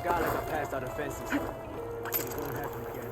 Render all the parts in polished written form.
Regardless, I passed all the fences. It won't happen again.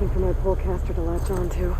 For my polecaster to latch onto.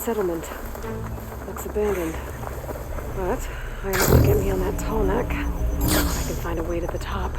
Settlement. Looks abandoned. But I have to get me on that tall neck. I can find a way to the top.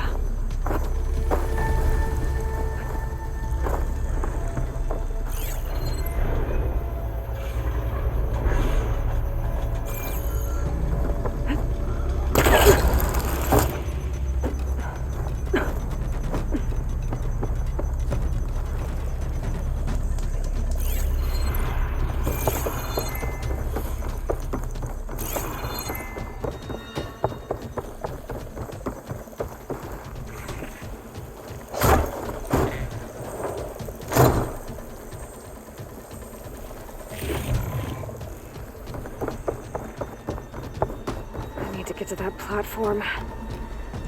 Get to that platform.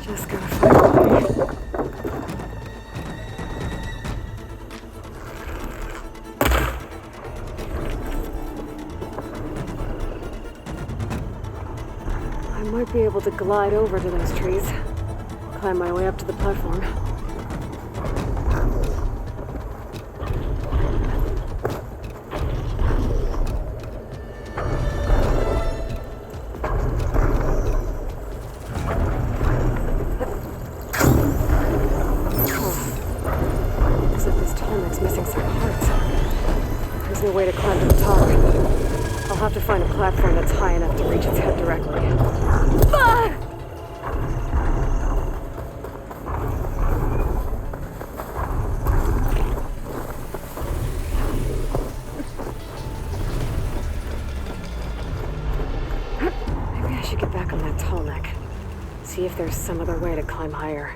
Just gotta find a way. I might be able to glide over to those trees. Climb my way up to the platform. high enough to reach its head directly. Maybe I should get back on that tall neck. See if there's some other way to climb higher.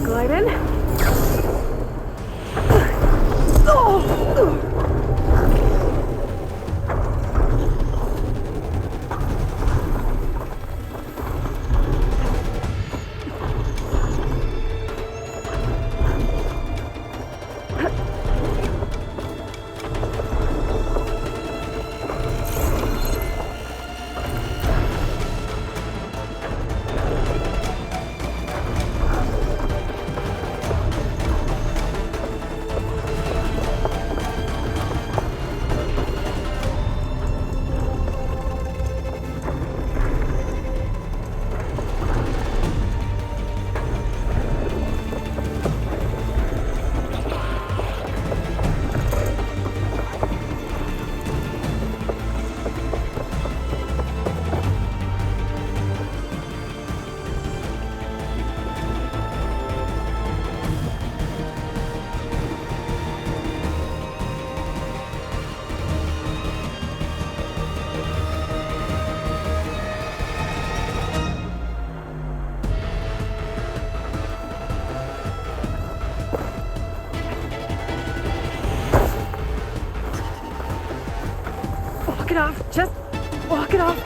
Glide in. Walk it off. Just walk it off.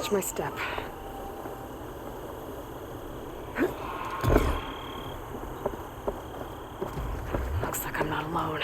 Watch my step. Looks like I'm not alone.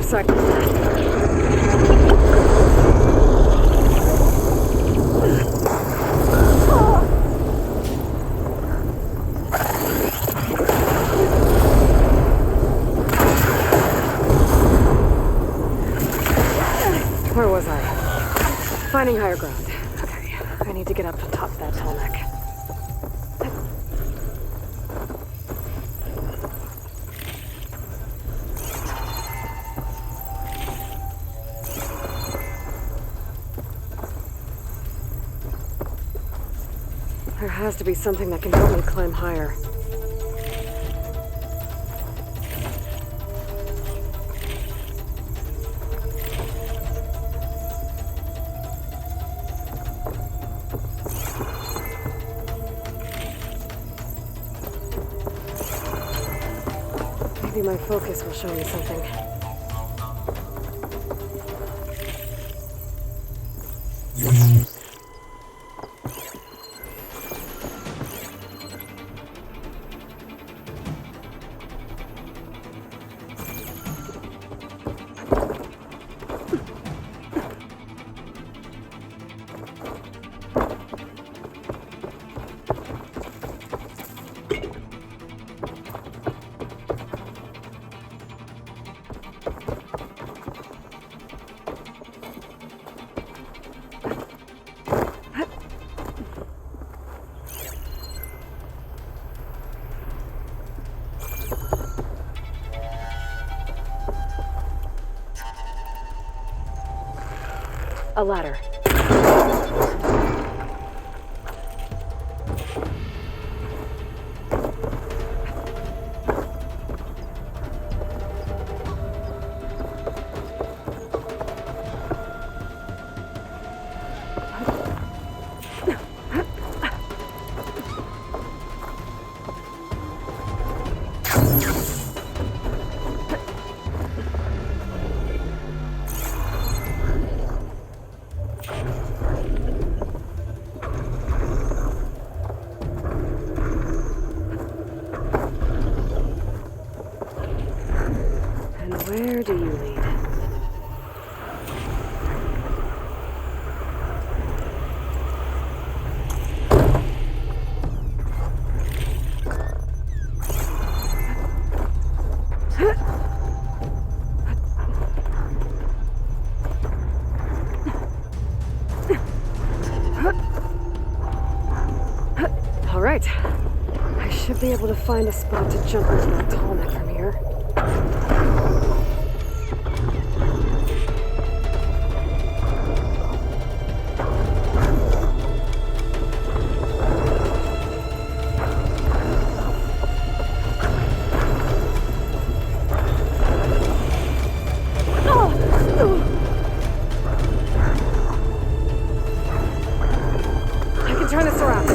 Second. Where was I? Finding higher ground. Okay, I need to get up to top of that tall neck. There has to be something that can help me climb higher. Maybe my focus will show me something. A ladder. I should be able to find a spot to jump into that tall neck from here. I can turn this around.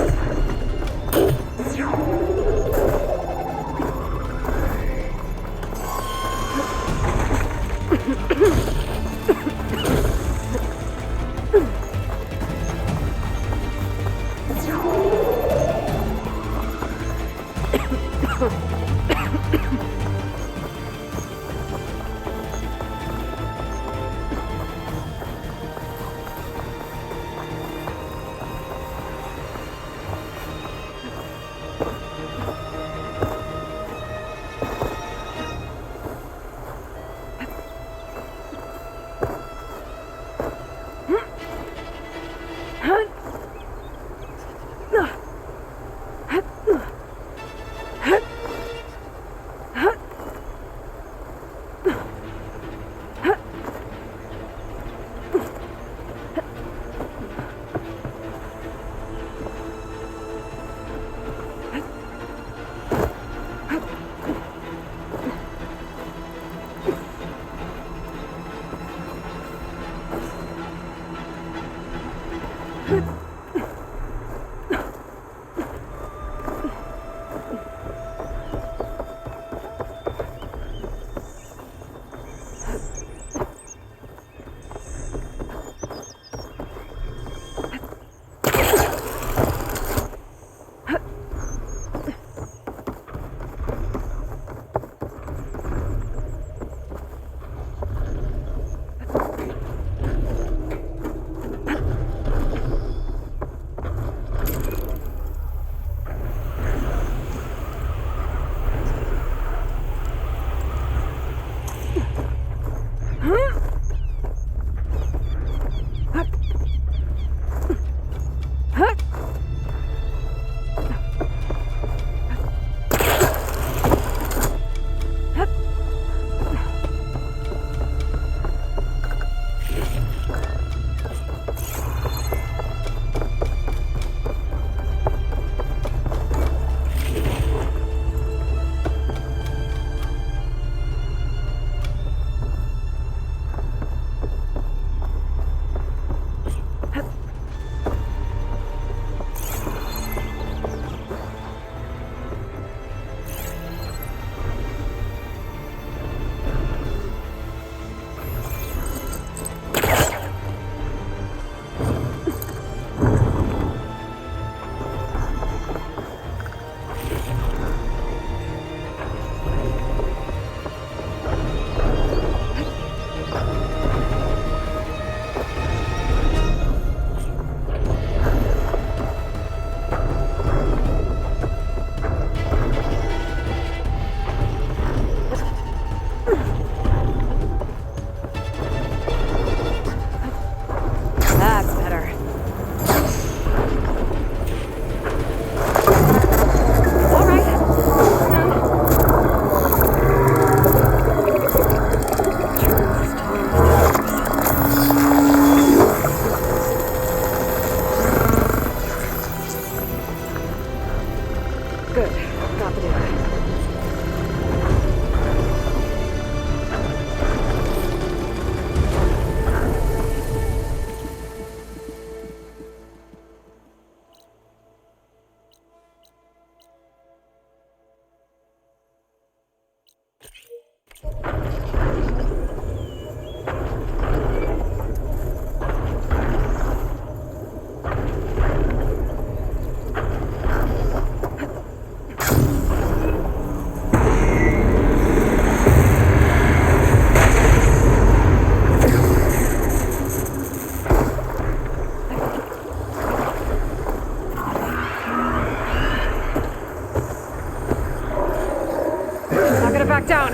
Back down.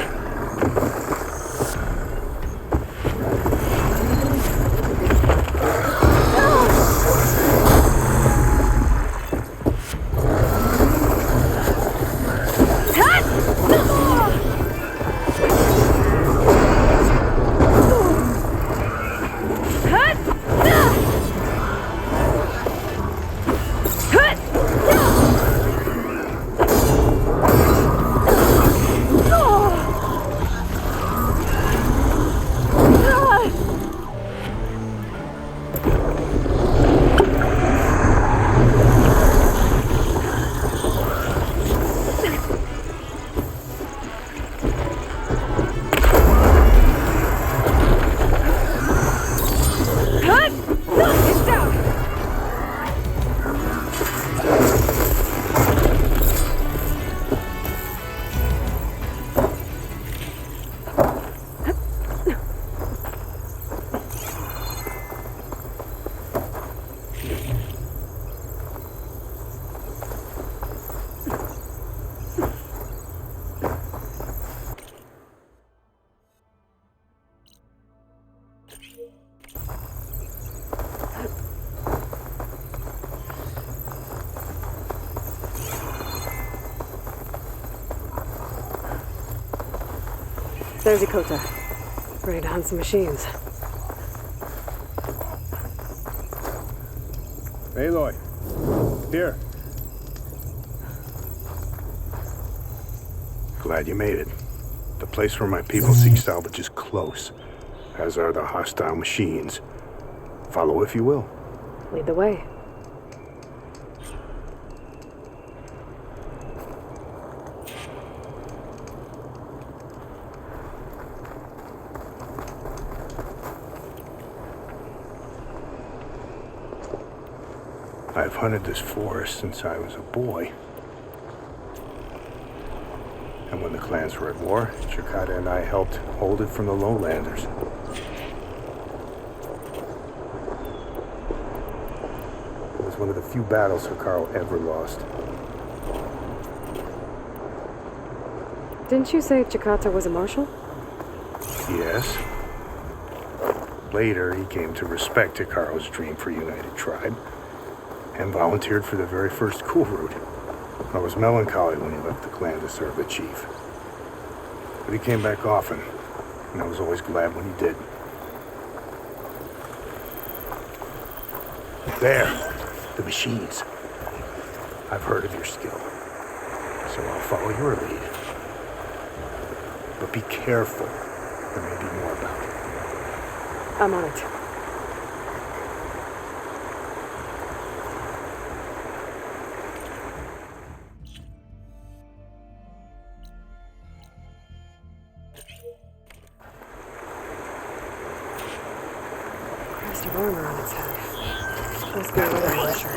There's Ikota. Ready to hunt some machines. Aloy. Here. Glad you made it. The place where my people seek salvage is close, as are the hostile machines. Follow if you will. Lead the way. I've hunted this forest since I was a boy. And when the clans were at war, Chikata and I helped hold it from the lowlanders. It was one of the few battles Hikaru ever lost. Didn't you say Chikata was a marshal? Yes. Later, he came to respect Hikaru's dream for a united tribe and volunteered for the very first cool route. I was melancholy when he left the clan to serve the chief. But he came back often, and I was always glad when he did. There, the machines. I've heard of your skill, so I'll follow your lead. But be careful. There may be more about it. I'm on it. Crest of armor on its head. Must be a weather washer.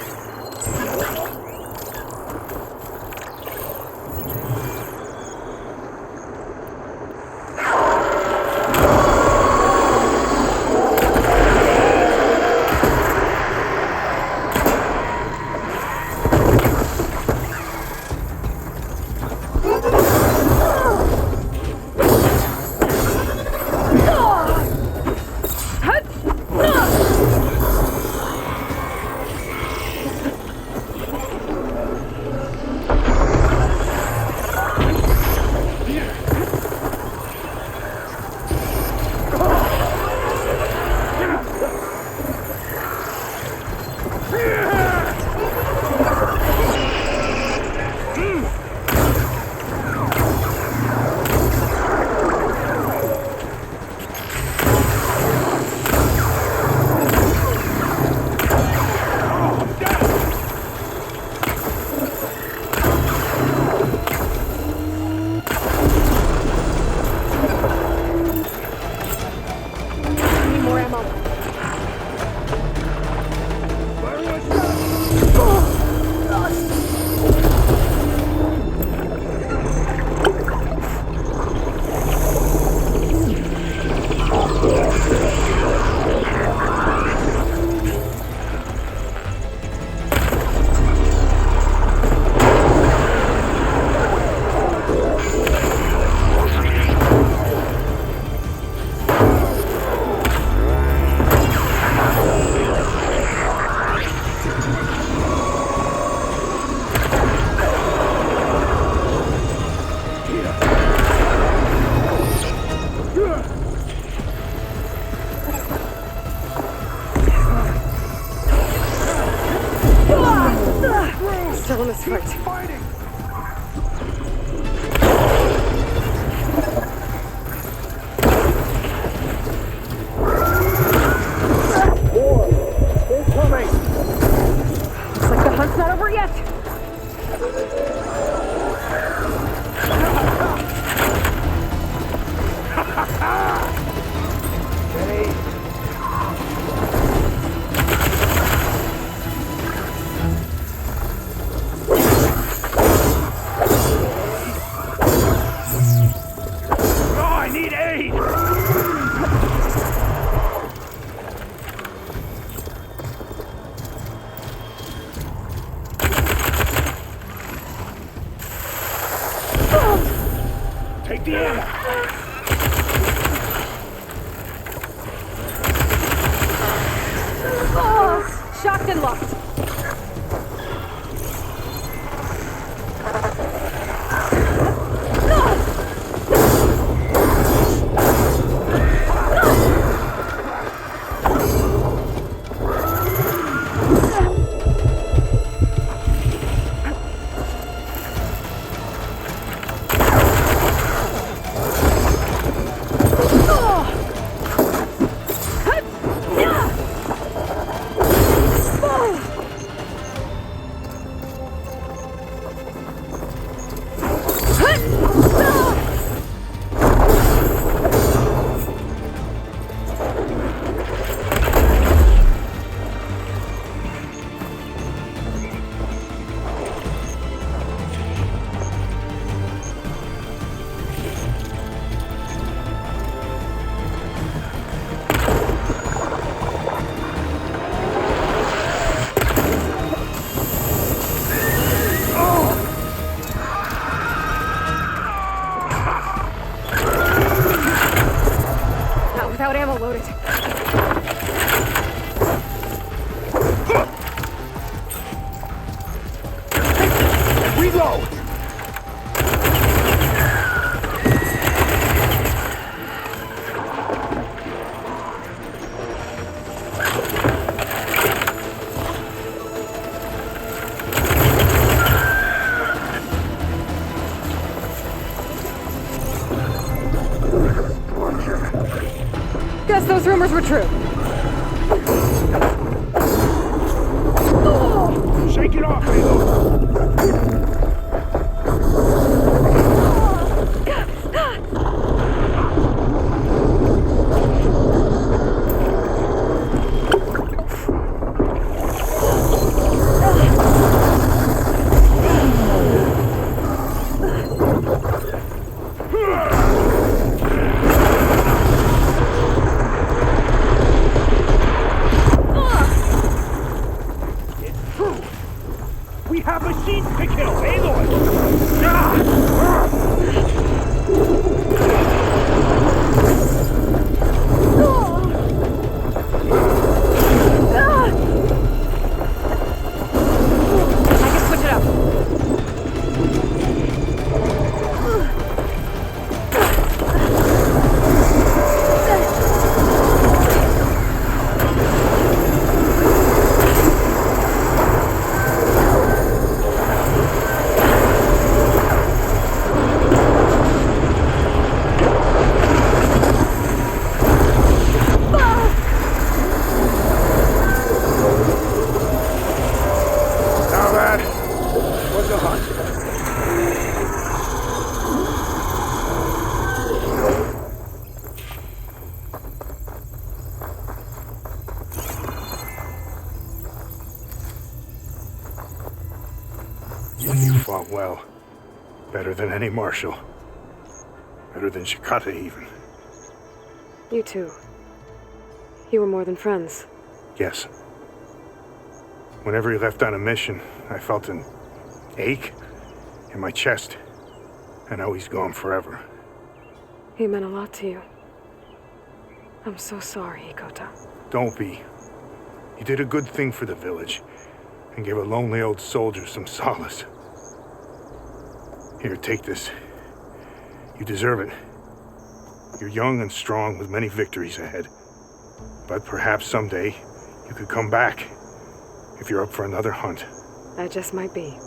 Still in this fight. Looks like the hunt's not over yet. Take the ammo! Oh, shocked and locked. out, ammo loaded. Reload! Guess those rumors were true. Shake it off, Alo! We have machines to kill, Aloy! I can switch it up. Now that was a hunt. You fought well. Better than any marshal. Better than Shikata, even. You too. You were more than friends. Yes. Whenever he left on a mission, I felt an ache in my chest. And now he's gone forever. He meant a lot to you. I'm so sorry, Hikota. Don't be. He did a good thing for the village and gave a lonely old soldier some solace. Here, take this. You deserve it. You're young and strong with many victories ahead. But perhaps someday you could come back if you're up for another hunt. That just might be.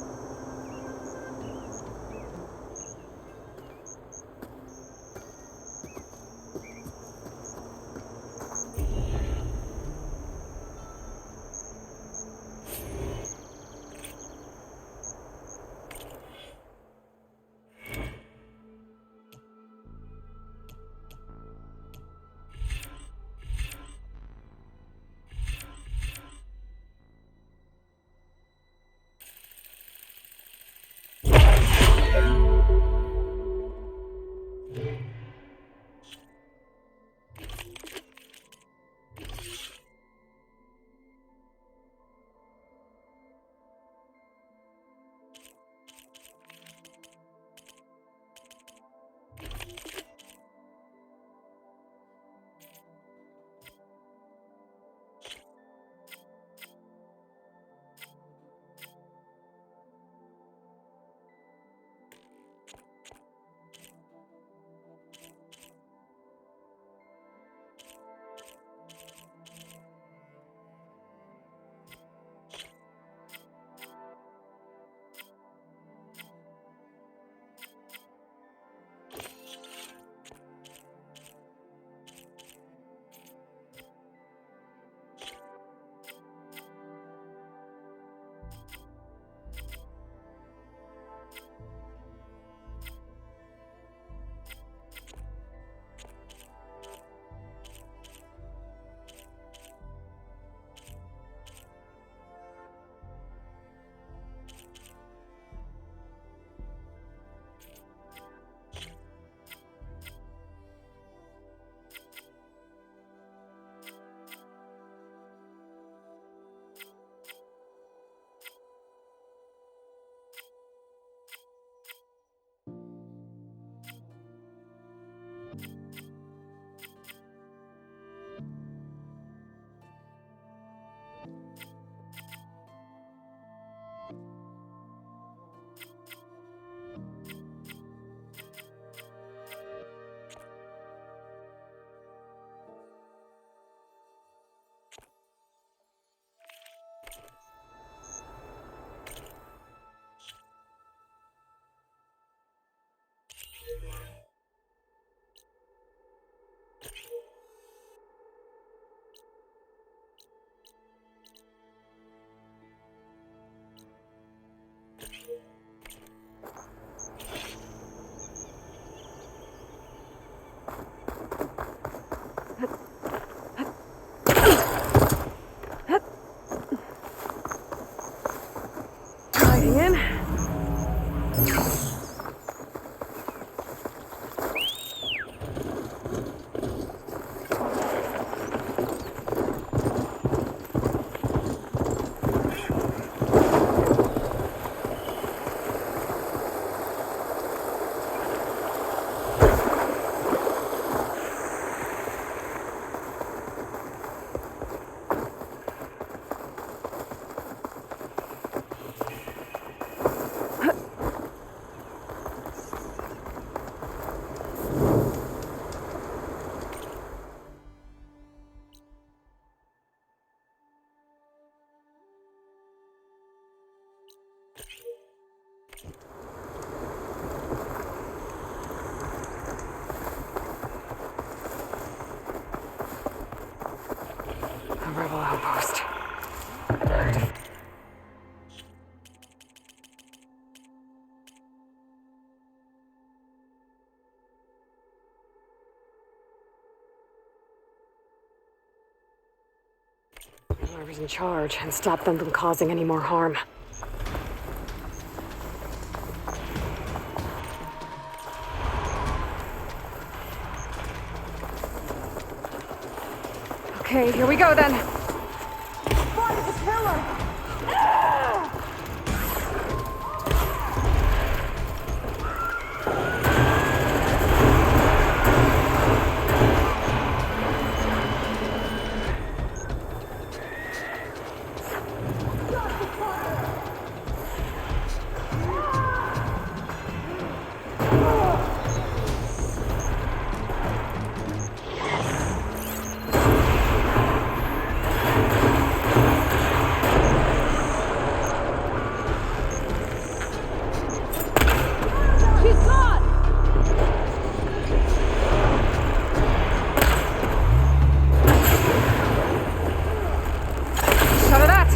Whoever's in charge and stop them from causing any more harm. Okay, here we go then. Spotted the killer! Shut of that!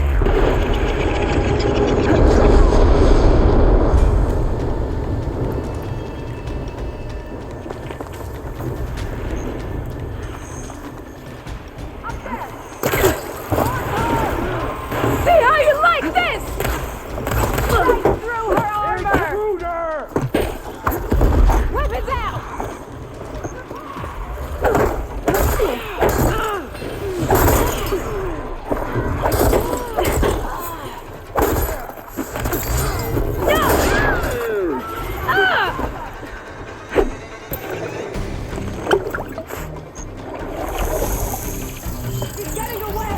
See how you like this! Right through her armor! Intruder! Weapons out! He's getting away!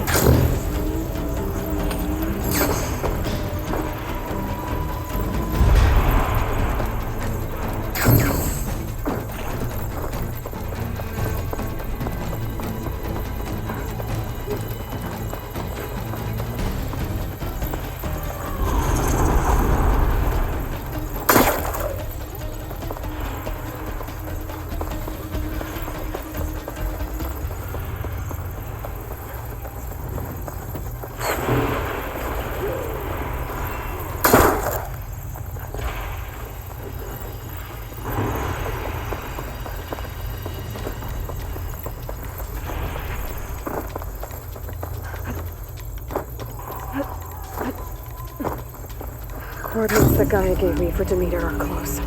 Coordinates the guy gave me for Demeter are close.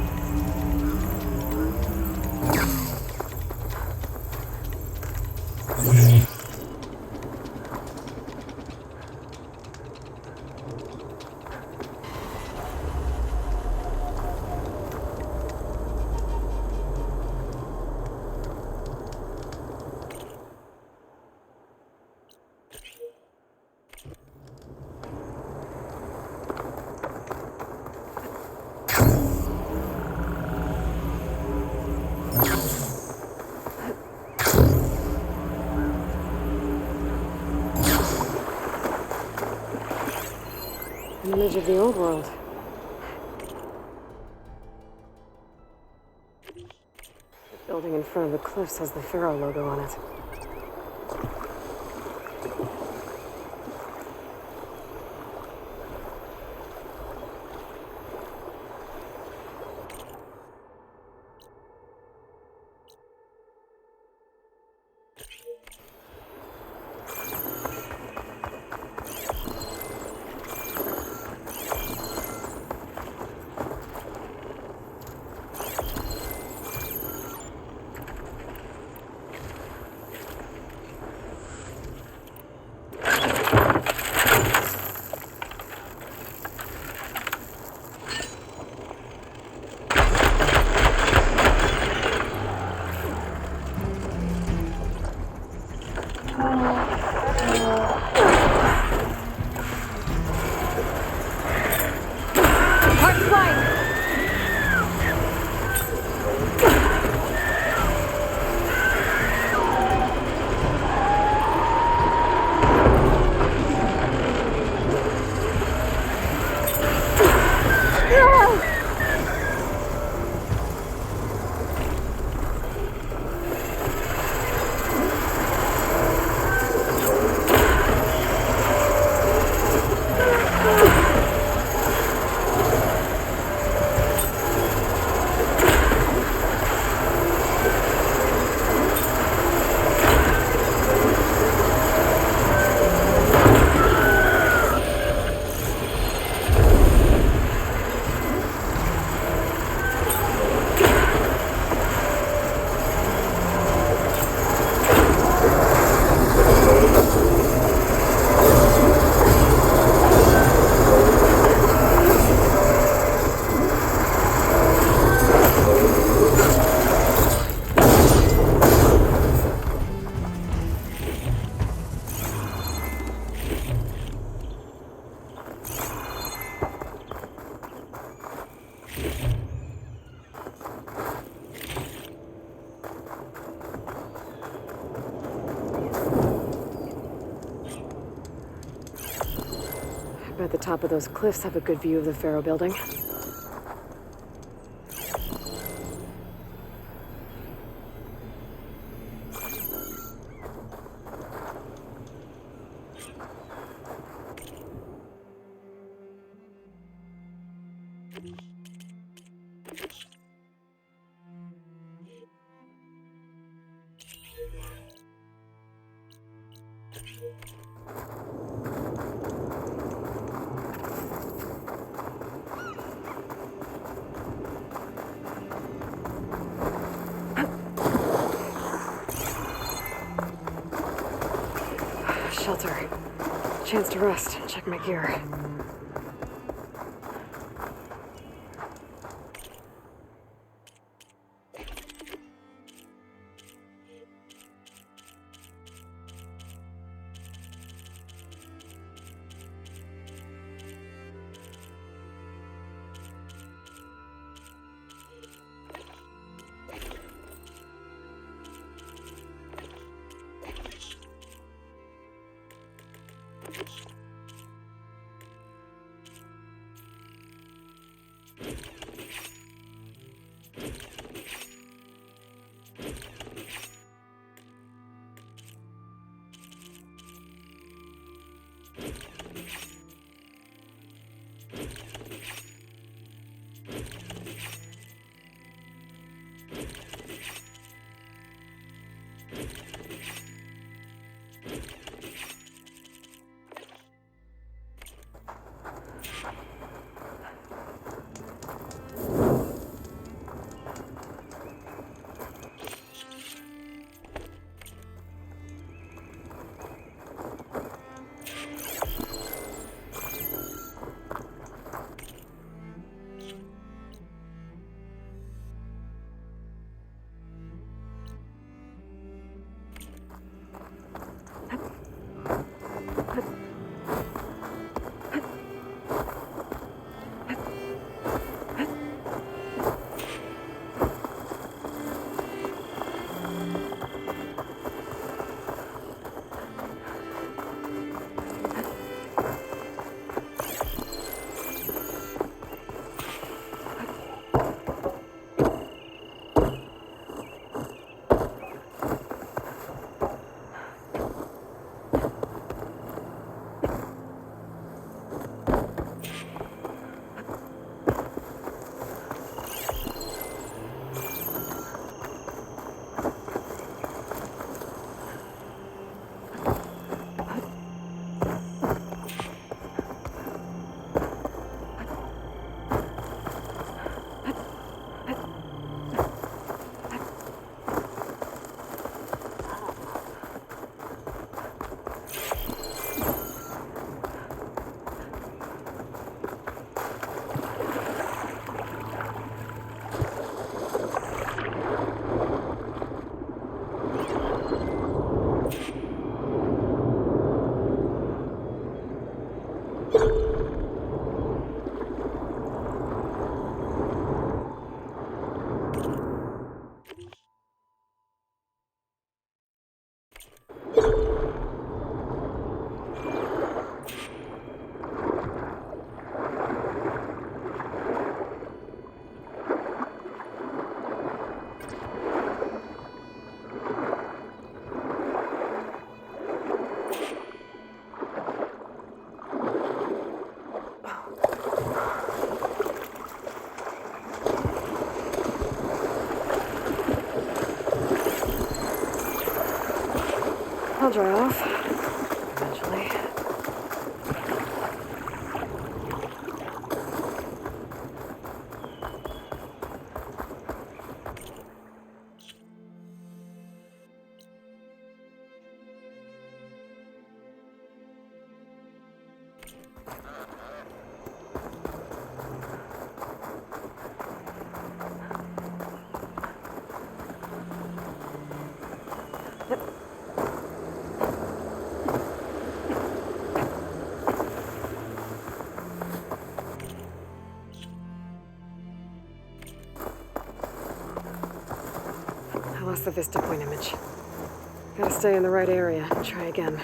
An image of the old world. The building in front of the cliffs has the Pharaoh logo on it. the top of those cliffs have a good view of the Pharaoh building. Shelter. Chance to rest. Check my gear. I'll dry off. Eventually. I lost the vista point image. Gotta stay in the right area and try again.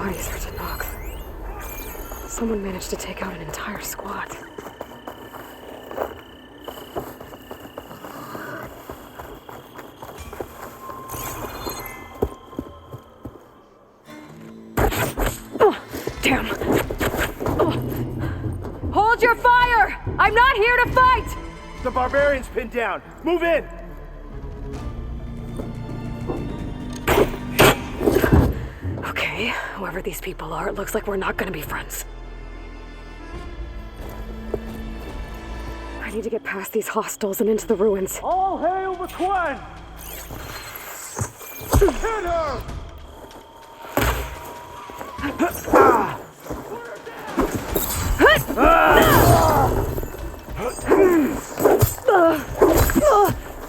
bodies are to knock. Someone managed to take out an entire squad. Oh, damn. Oh. Hold your fire! I'm not here to fight! The barbarian's pinned down. Move in! Okay, whoever these people are, it looks like we're not gonna be friends. I need to get past these hostels and into the ruins. All hail the Quen! Hit her!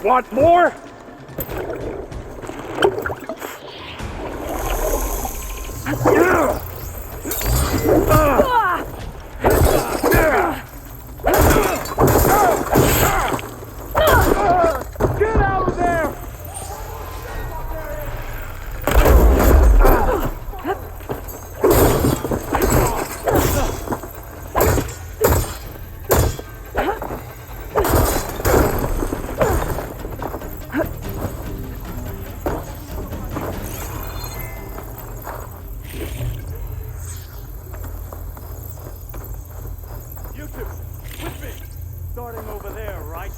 Want more? Get out of there! You two, with me! Starting over there, right?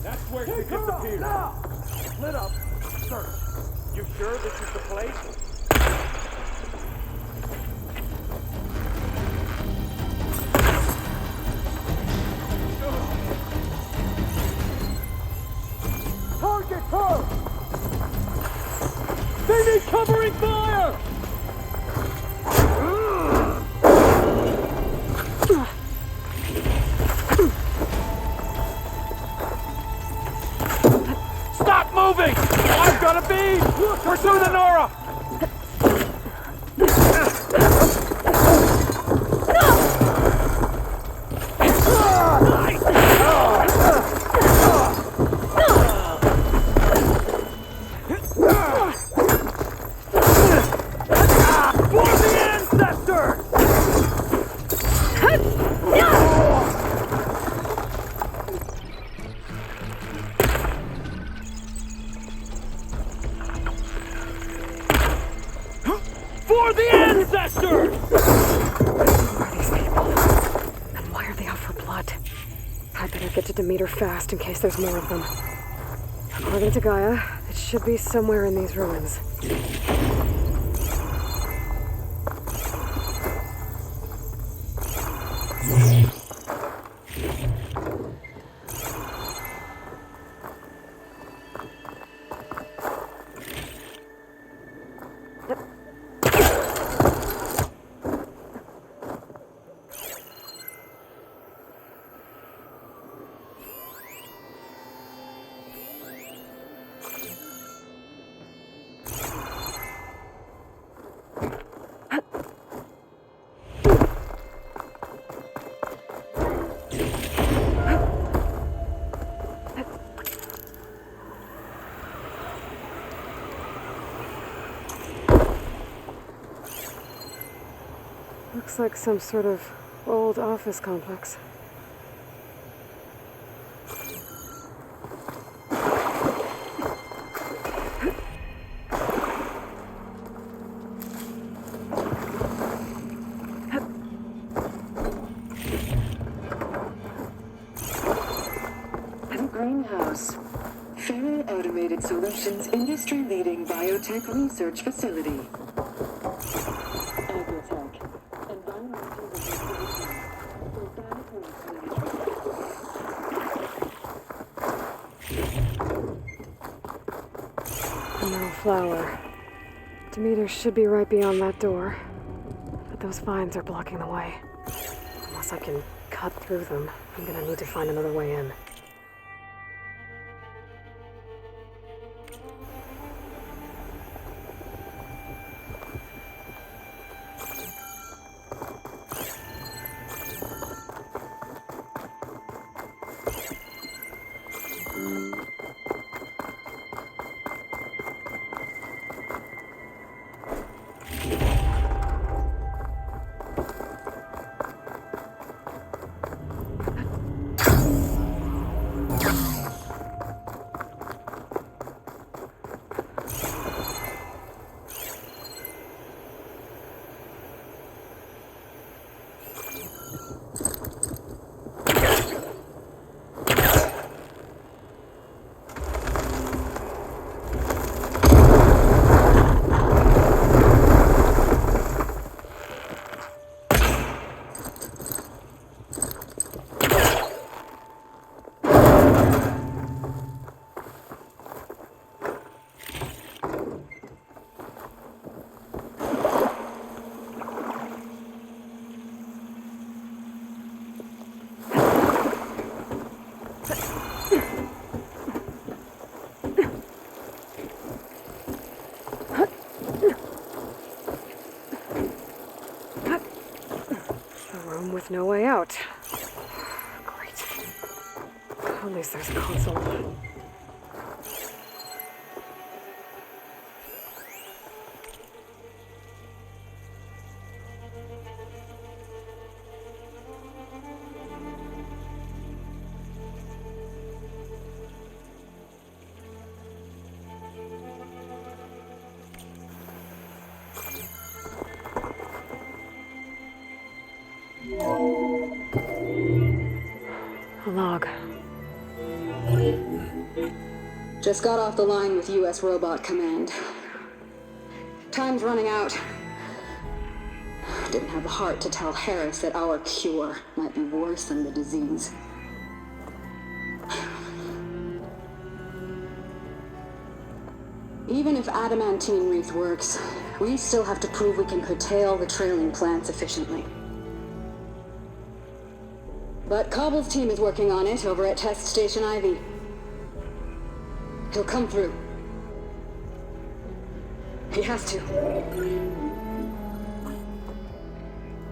That's where she disappeared. Lit up. Search. You sure this is the place? Target her! They need covering fire! Stop moving! I've got a beam! Pursue the Nora! For the ancestors! For the ancestors! Who are these people? And why are they out for blood? I better get to Demeter fast in case there's more of them. According to Gaia, it should be somewhere in these ruins. Looks like some sort of old office complex. The Greenhouse. Fairly Automated Solutions industry-leading biotech research facility. Agrotech. Environmental remediation. Organic waste management. No flower. Demeter should be right beyond that door. But those vines are blocking the way. Unless I can cut through them, I'm gonna need to find another way in. There's no way out. Great. At least there's a console. A log. Just got off the line with U.S. Robot Command. Time's running out. Didn't have the heart to tell Harris that our cure might be worse than the disease. Even if adamantine wreath works, we still have to prove we can curtail the trailing plants efficiently. But Cobble's team is working on it over at Test Station Ivy. He'll come through. He has to.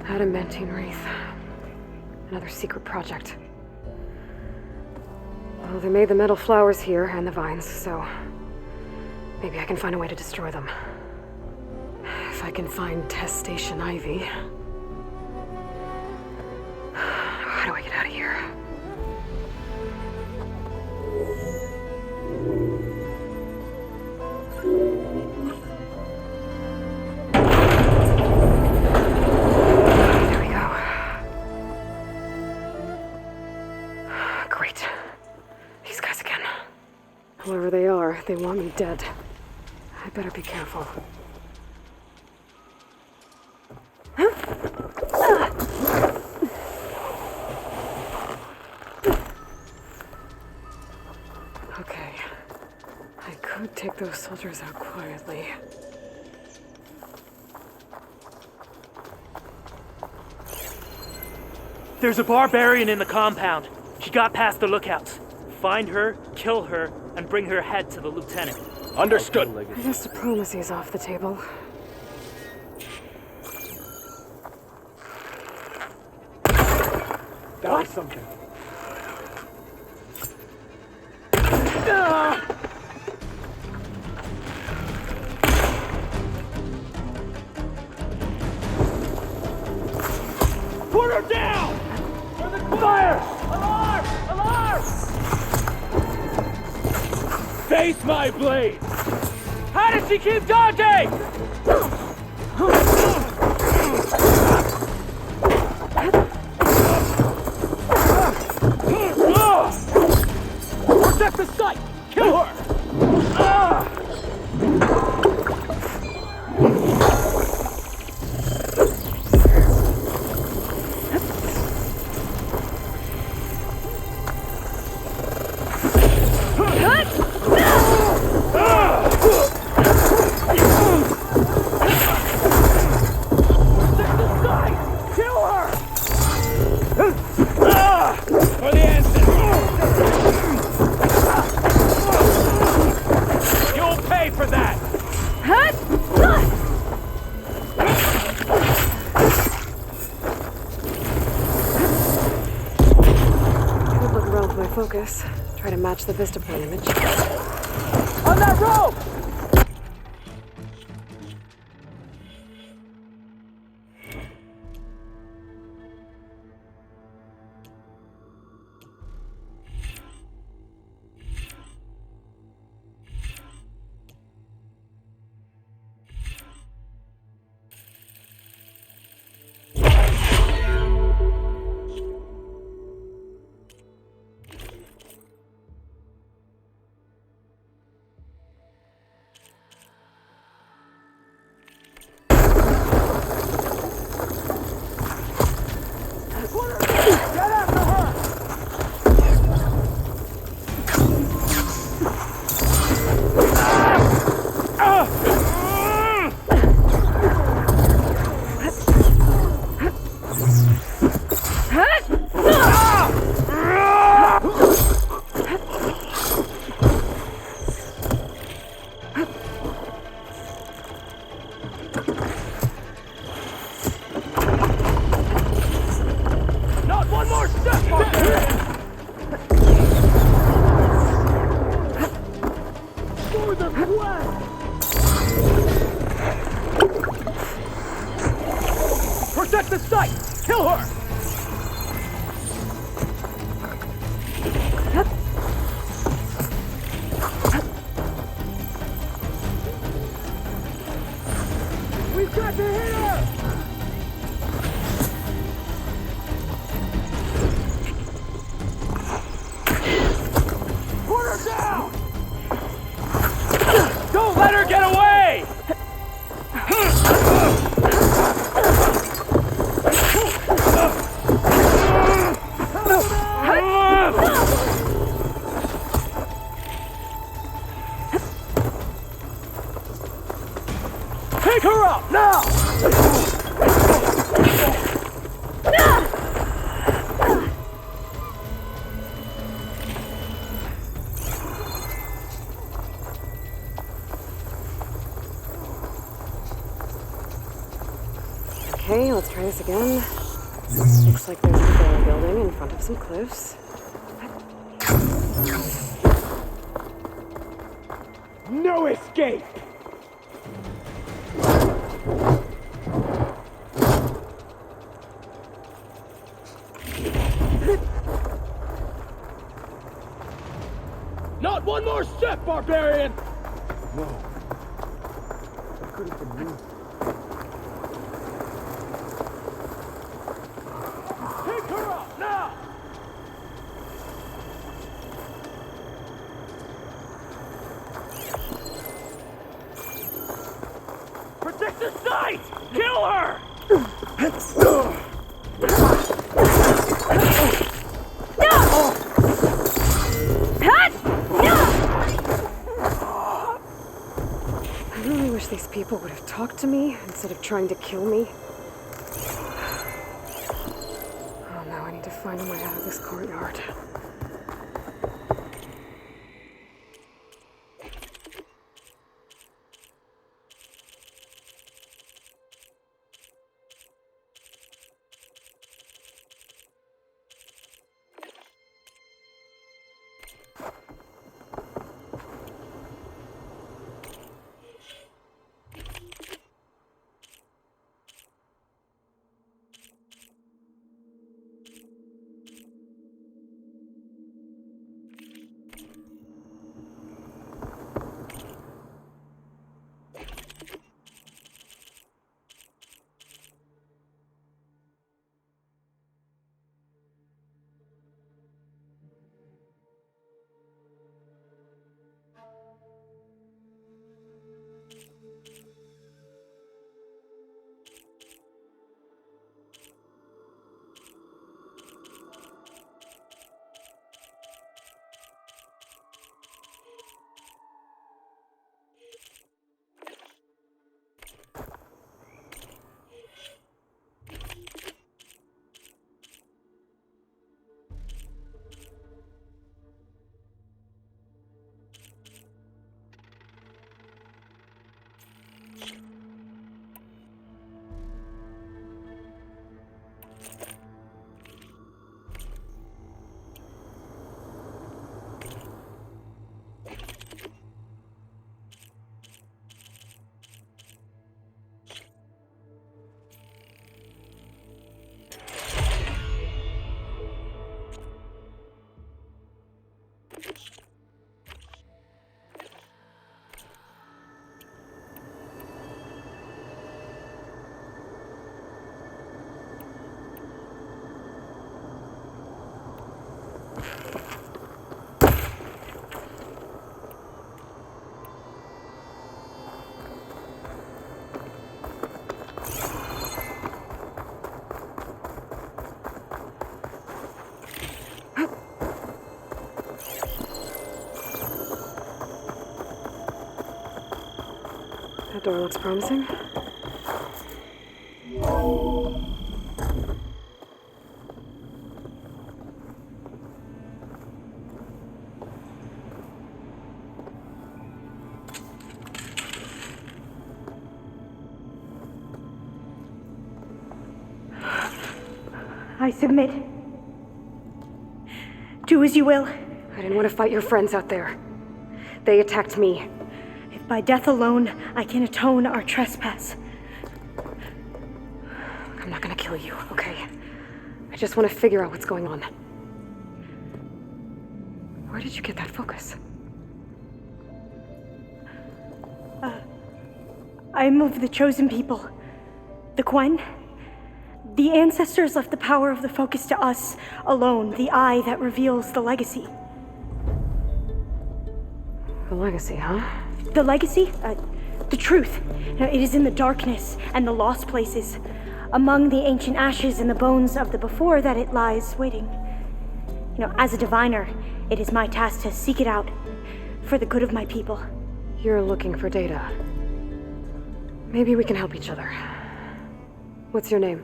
Adamantine wreath. Another secret project. Well, they made the metal flowers here and the vines, so maybe I can find a way to destroy them. If I can find Test Station Ivy. How do I get out of here? There we go. Great. These guys again. Whoever they are, they want me dead. I better be careful. Okay. I could take those soldiers out quietly. There's a barbarian in the compound. She got past the lookouts. Find her, kill her, and bring her head to the lieutenant. Understood. I guess diplomacy's off the table. That was something. Put her down! Fire! Alarm! Alarm! Face my blade! How does she keep dodging? Protect the site! Kill her! For the ensign! You'll pay for that! Could look around for my focus. Try to match the Vistaplan image. On that rope! the site! Kill her! We've got to hit her! Put her down! Don't let her get away! Pick her up, now! Okay, let's try this again. Looks like there's a fair building in front of some cliffs. No escape! Not one more step, barbarian! No. That could have been me. Pick her up, now! Protect the site! Kill her! I really wish these people would have talked to me instead of trying to kill me. Oh, now I need to find a way out of this courtyard. That door looks promising. I submit. Do as you will. I didn't want to fight your friends out there. They attacked me. If by death alone I can atone our trespass. I'm not gonna kill you, okay? I just want to figure out what's going on. Where did you get that focus? I'm of the chosen people. The Quen. The ancestors left the power of the focus to us alone, the eye that reveals the legacy. The legacy, huh? The legacy? The truth. Now, it is in the darkness and the lost places, among the ancient ashes and the bones of the before that it lies waiting. As a diviner, it is my task to seek it out for the good of my people. You're looking for data. Maybe we can help each other. What's your name?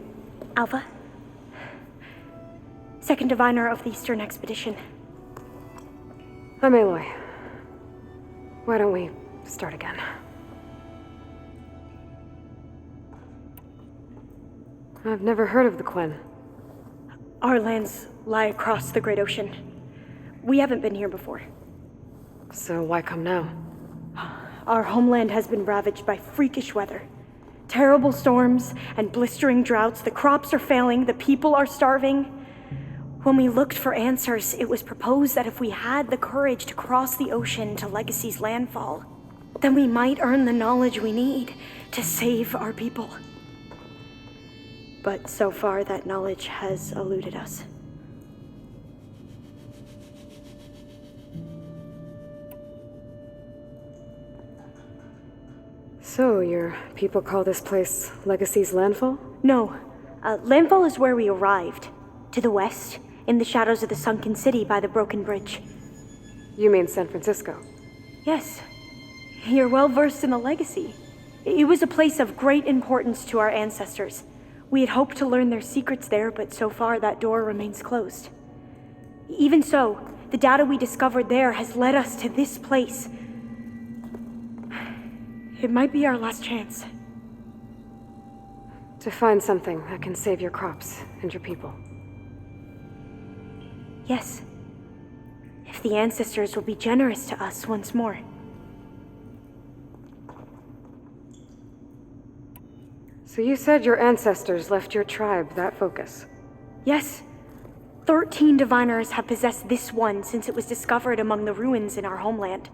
Alva. Second diviner of the Eastern Expedition. I'm Aloy. Why don't we start again? I've never heard of the Quen. Our lands lie across the Great Ocean. We haven't been here before. So why come now? Our homeland has been ravaged by freakish weather. Terrible storms and blistering droughts. The crops are failing, the people are starving. When we looked for answers, it was proposed that if we had the courage to cross the ocean to Legacy's landfall, then we might earn the knowledge we need to save our people. But so far, that knowledge has eluded us. So, your people call this place Legacy's landfall? No. Landfall is where we arrived. To the west, in the shadows of the sunken city by the broken bridge. You mean San Francisco? Yes. You're well versed in the legacy. It was a place of great importance to our ancestors. We had hoped to learn their secrets there, but so far that door remains closed. Even so, the data we discovered there has led us to this place. It might be our last chance. To find something that can save your crops and your people. Yes. If the ancestors will be generous to us once more. So you said your ancestors left your tribe that focus? Yes. 13 diviners have possessed this one since it was discovered among the ruins in our homeland.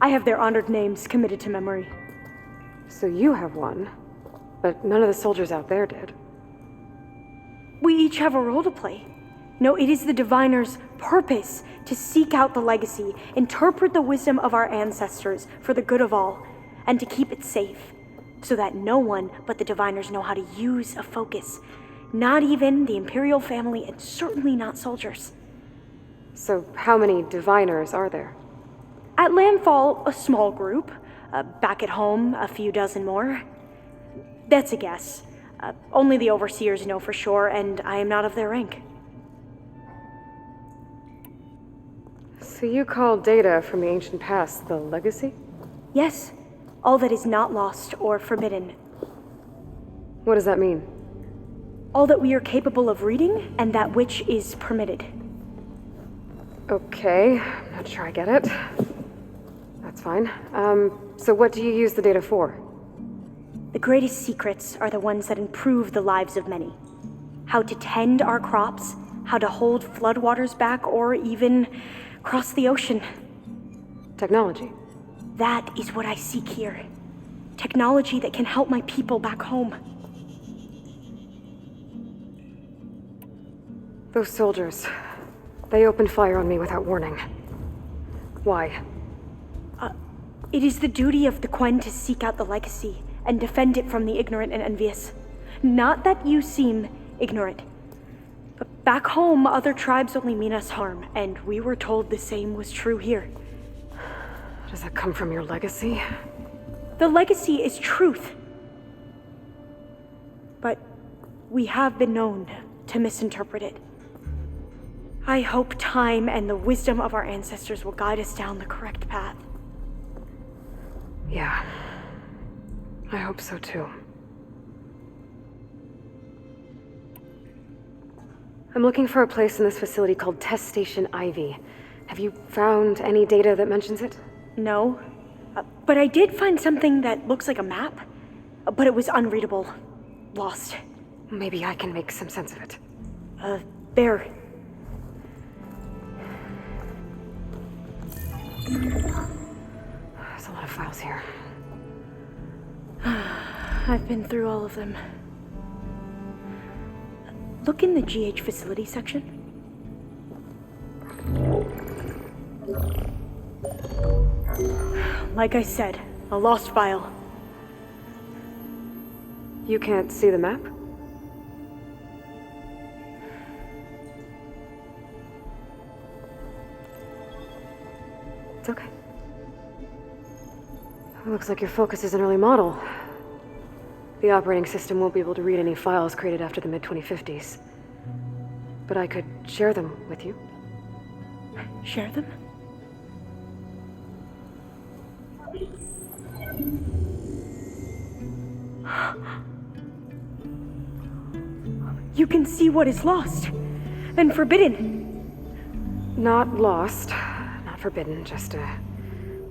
I have their honored names committed to memory. So you have one, but none of the soldiers out there did. We each have a role to play. No, it is the diviner's purpose to seek out the legacy, interpret the wisdom of our ancestors for the good of all, and to keep it safe, so that no one but the diviners know how to use a focus. Not even the Imperial family, and certainly not soldiers. So how many diviners are there? At landfall, a small group. Back at home, a few dozen more. That's a guess. Only the overseers know for sure, and I am not of their rank. So you call data from the ancient past the legacy? Yes. All that is not lost or forbidden. What does that mean? All that we are capable of reading, and that which is permitted. Okay, I'm not sure I get it. That's fine. So what do you use the data for? The greatest secrets are the ones that improve the lives of many. How to tend our crops, how to hold floodwaters back, or even cross the ocean. Technology. That is what I seek here. Technology that can help my people back home. Those soldiers, they opened fire on me without warning. Why? It is the duty of the Quen to seek out the legacy and defend it from the ignorant and envious. Not that you seem ignorant. But back home, other tribes only mean us harm, and we were told the same was true here. Does that come from your legacy? The legacy is truth. But we have been known to misinterpret it. I hope time and the wisdom of our ancestors will guide us down the correct path. Yeah. I hope so too. I'm looking for a place in this facility called Test Station Ivy. Have you found any data that mentions it? No. But I did find something that looks like a map. But it was unreadable. Lost. Maybe I can make some sense of it. Bear. There's a lot of files here. I've been through all of them. Look in the GH facility section. Like I said, a lost file. You can't see the map? It's okay. It looks like your focus is an early model. The operating system won't be able to read any files created after the mid-2050s. But I could share them with you. Share them? You can see what is lost and forbidden. Not lost, not forbidden, just a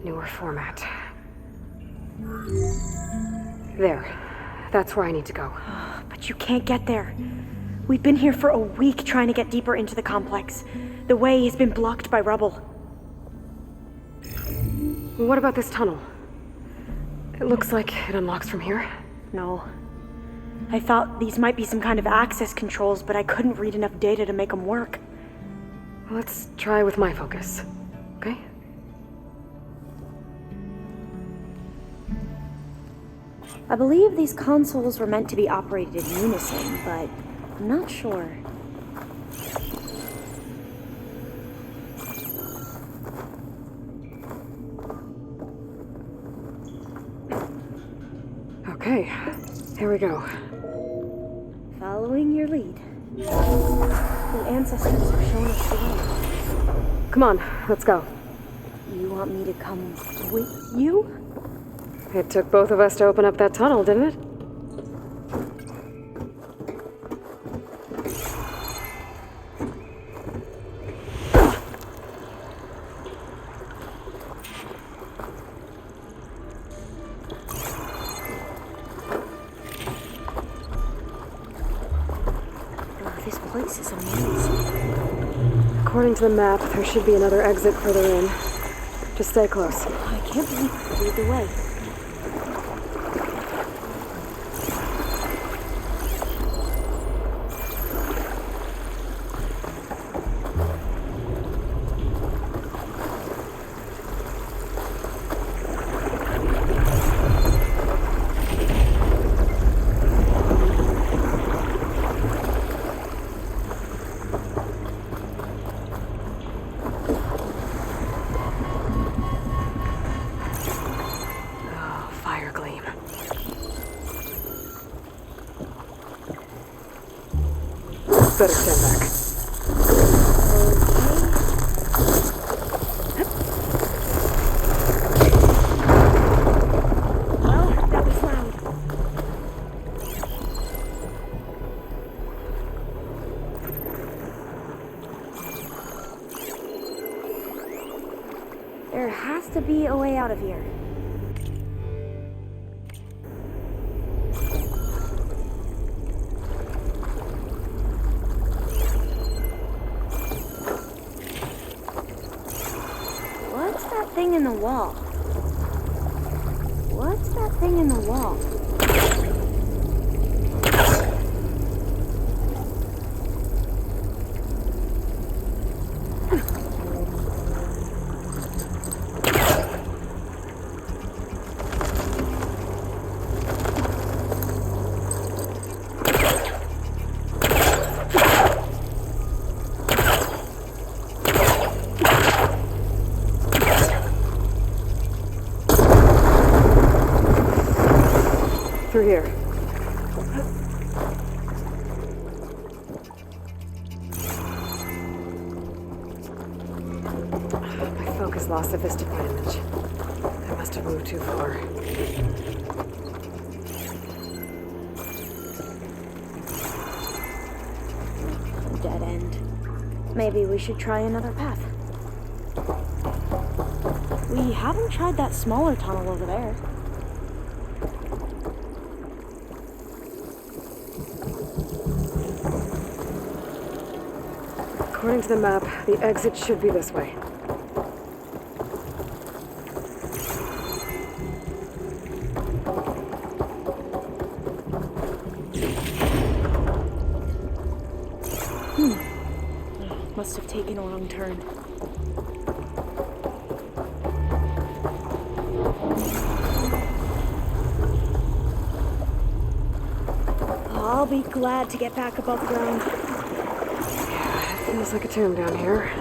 newer format. There. That's where I need to go. But you can't get there. We've been here for a week trying to get deeper into the complex. The way has been blocked by rubble. What about this tunnel? It looks like it unlocks from here. No. I thought these might be some kind of access controls, but I couldn't read enough data to make them work. Let's try with my focus, okay? I believe these consoles were meant to be operated in unison, but I'm not sure. Okay, here we go. Following your lead. The ancestors have shown us the way. Come on, let's go. You want me to come with you? It took both of us to open up that tunnel, didn't it? Oh, this place is amazing. According to the map, there should be another exit further in. Just stay close. I can't believe I cleared the way. Better stand back. Well, that was loud. There has to be a way out of here. Thing in the wall. What's that thing in the wall? Through here. My focus lost the vista point image. I must have moved too far. Dead end. Maybe we should try another path. We haven't tried that smaller tunnel over there. According to the map, the exit should be this way. Must have taken a wrong turn. I'll be glad to get back above ground. It feels like a tomb down here.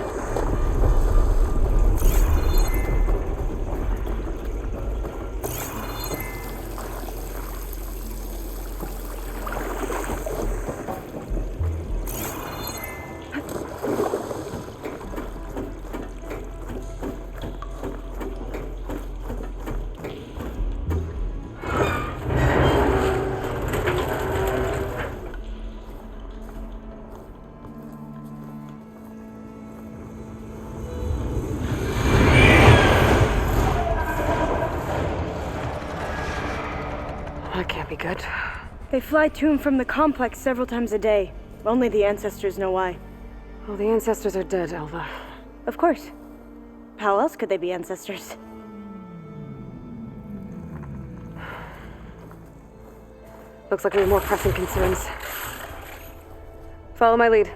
That can't be good. They fly to and from the complex several times a day. Only the ancestors know why. Well, the ancestors are dead, Alva. Of course. How else could they be ancestors? Looks like we have more pressing concerns. Follow my lead.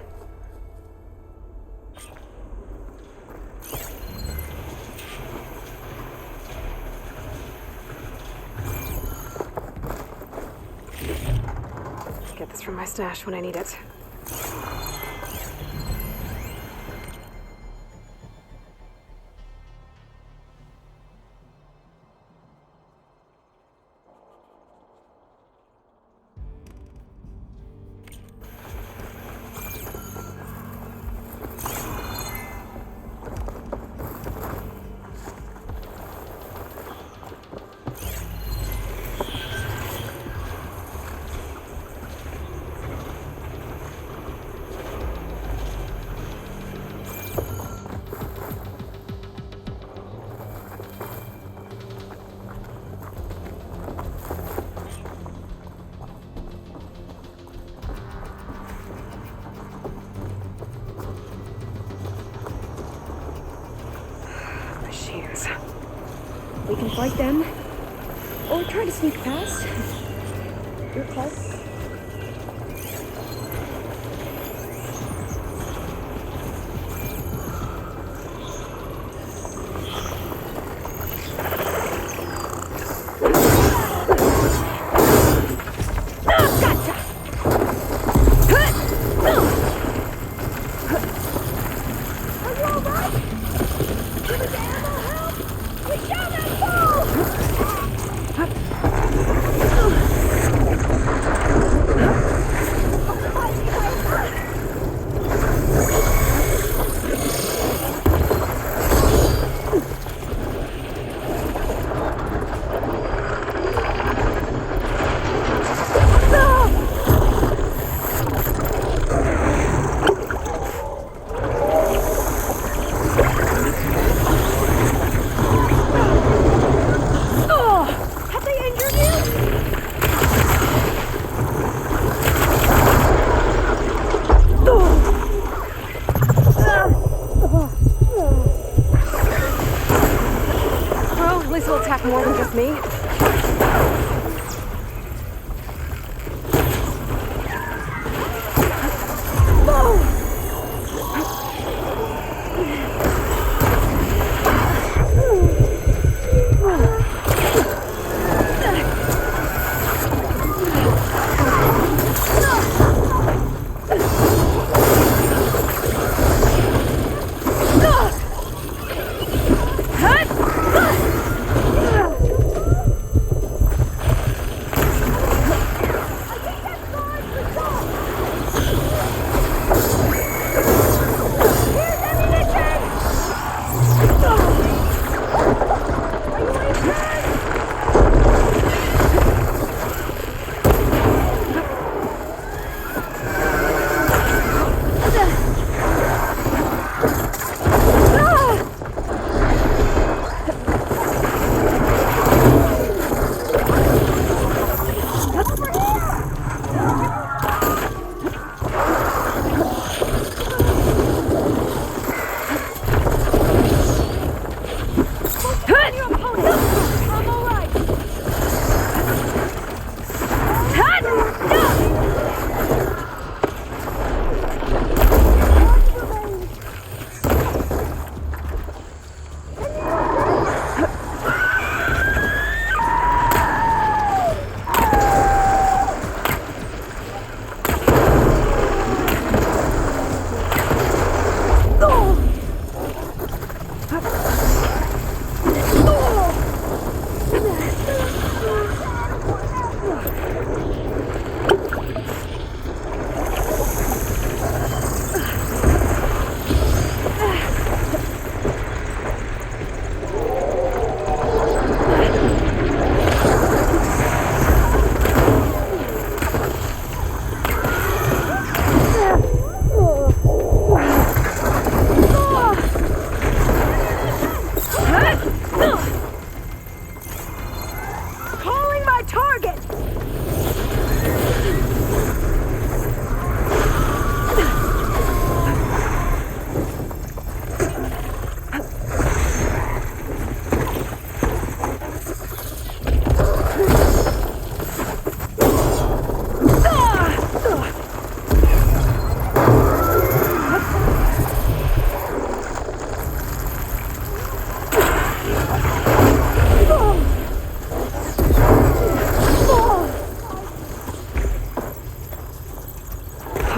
Get this from my stash when I need it. Machines. We can fight them, or try to sneak past. Your call.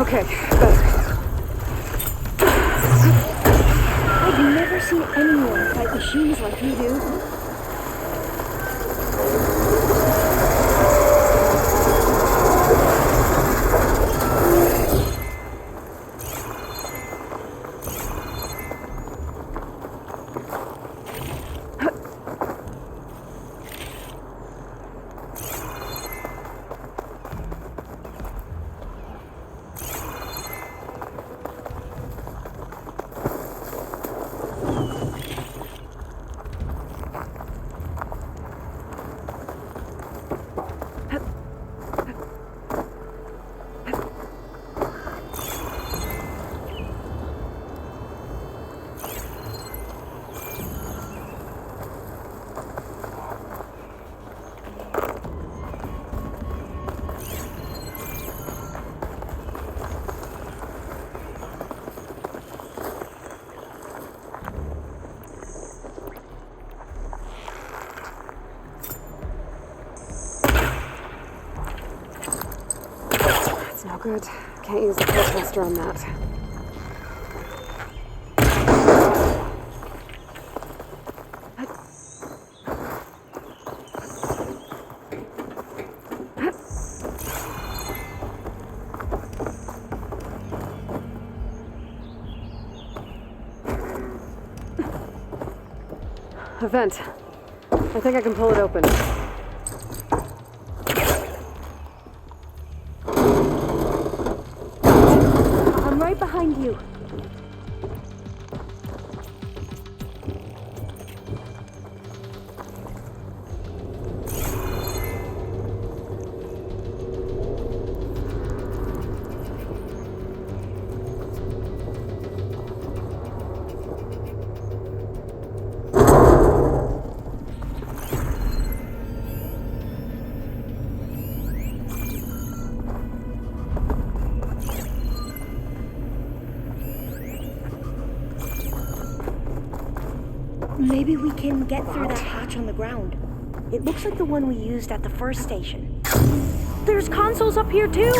Okay, better. I've never seen anyone fight machines like you do. No good. Can't use the protester on that. A vent. I think I can pull it open. I'm right behind you. Maybe we can get through that hatch on the ground. It looks like the one we used at the first station. There's consoles up here too!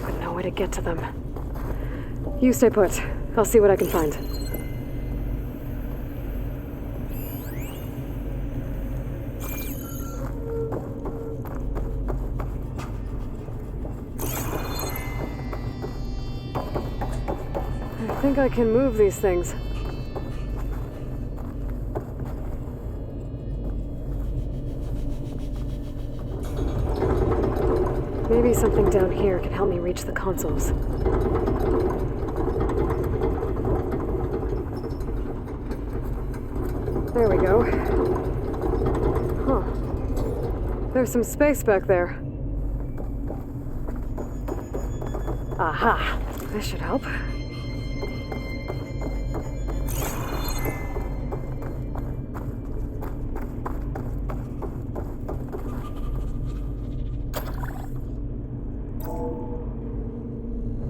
But no way to get to them. You stay put. I'll see what I can find. I think I can move these things. Maybe something down here can help me reach the consoles. There we go. Huh. There's some space back there. Aha! This should help.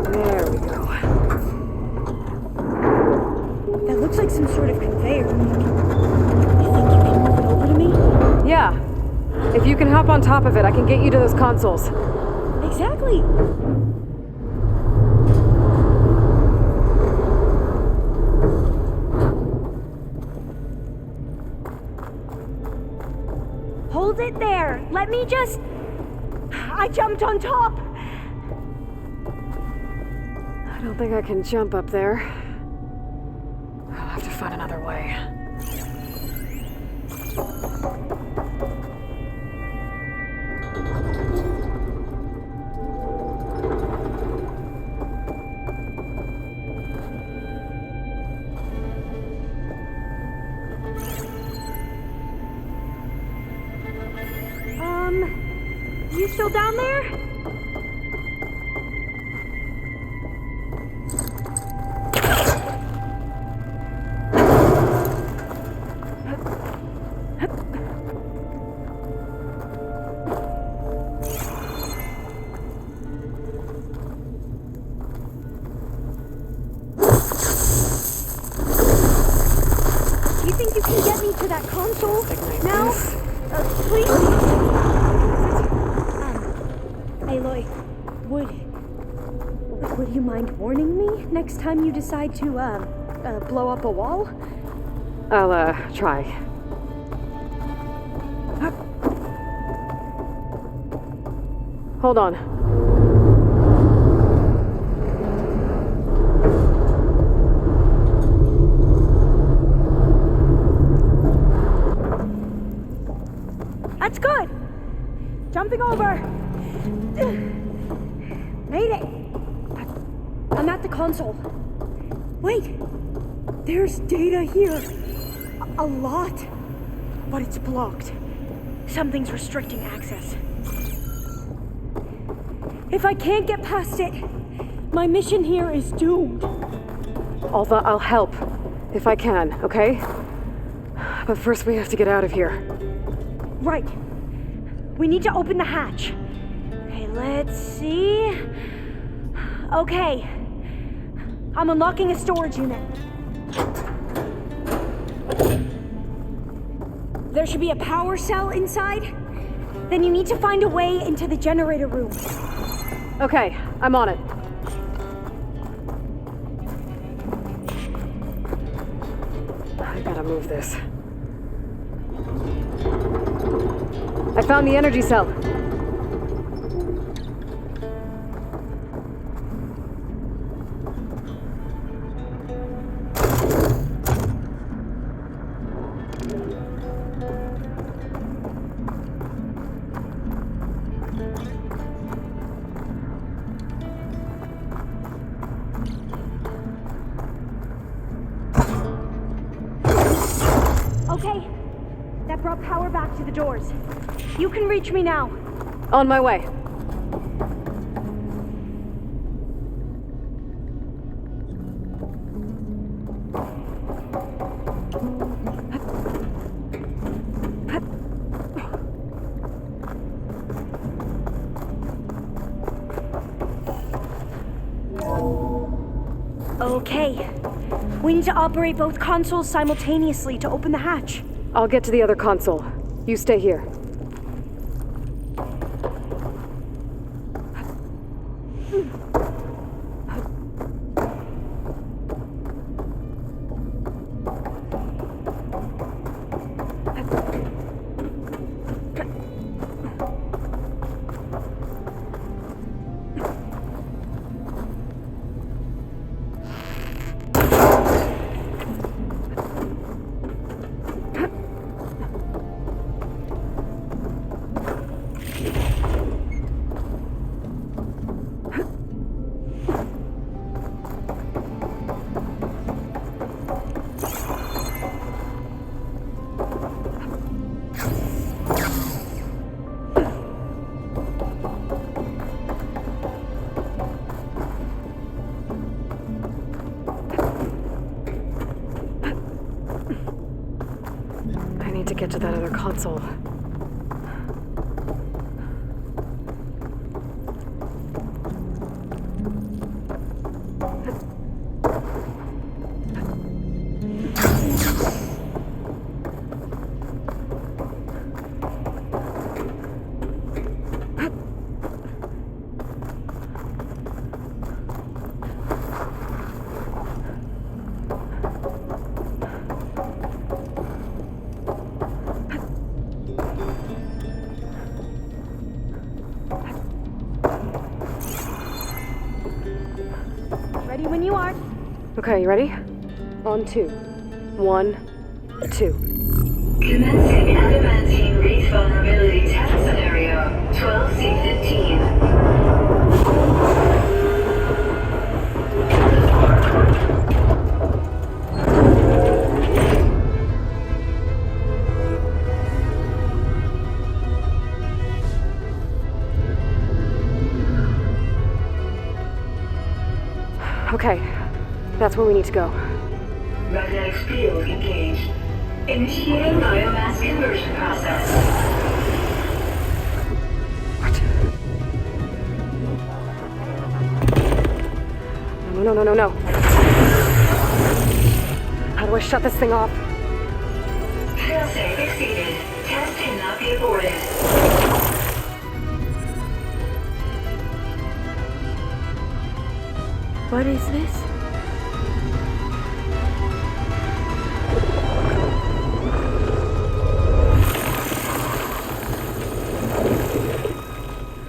There we go. That looks like some sort of conveyor. You think you can move it over to me? Yeah. If you can hop on top of it, I can get you to those consoles. Exactly. Hold it there. Let me just... I jumped on top. I don't think I can jump up there. I'll have to find another way. You still down there? Do you think you can get me to that console now? Please? Aloy, would Would you mind warning me next time you decide to, blow up a wall? I'll, try. Hold on. That's good! Jumping over! Made it! I'm at the console. Wait! There's data here. A lot. But it's blocked. Something's restricting access. If I can't get past it, my mission here is doomed. Alva, I'll help. If I can, okay? But first we have to get out of here. Right. We need to open the hatch. Okay, let's see. Okay. I'm unlocking a storage unit. There should be a power cell inside. Then you need to find a way into the generator room. Okay, I'm on it. I gotta move this. I found the energy cell. Okay. That brought power back to the doors. You can reach me now. On my way. Okay. We need to operate both consoles simultaneously to open the hatch. I'll get to the other console. You stay here. I need to get to that other console. Ready when you are. Okay, you ready? On 2. 1, 2. Commencing adamantine wreath vulnerability test scenario 12C15. Okay, that's where we need to go. Magnetic field engaged. Initiating biomass conversion process. What? No. How do I shut this thing off? Failsafe exceeded. Test cannot be aborted. What is this?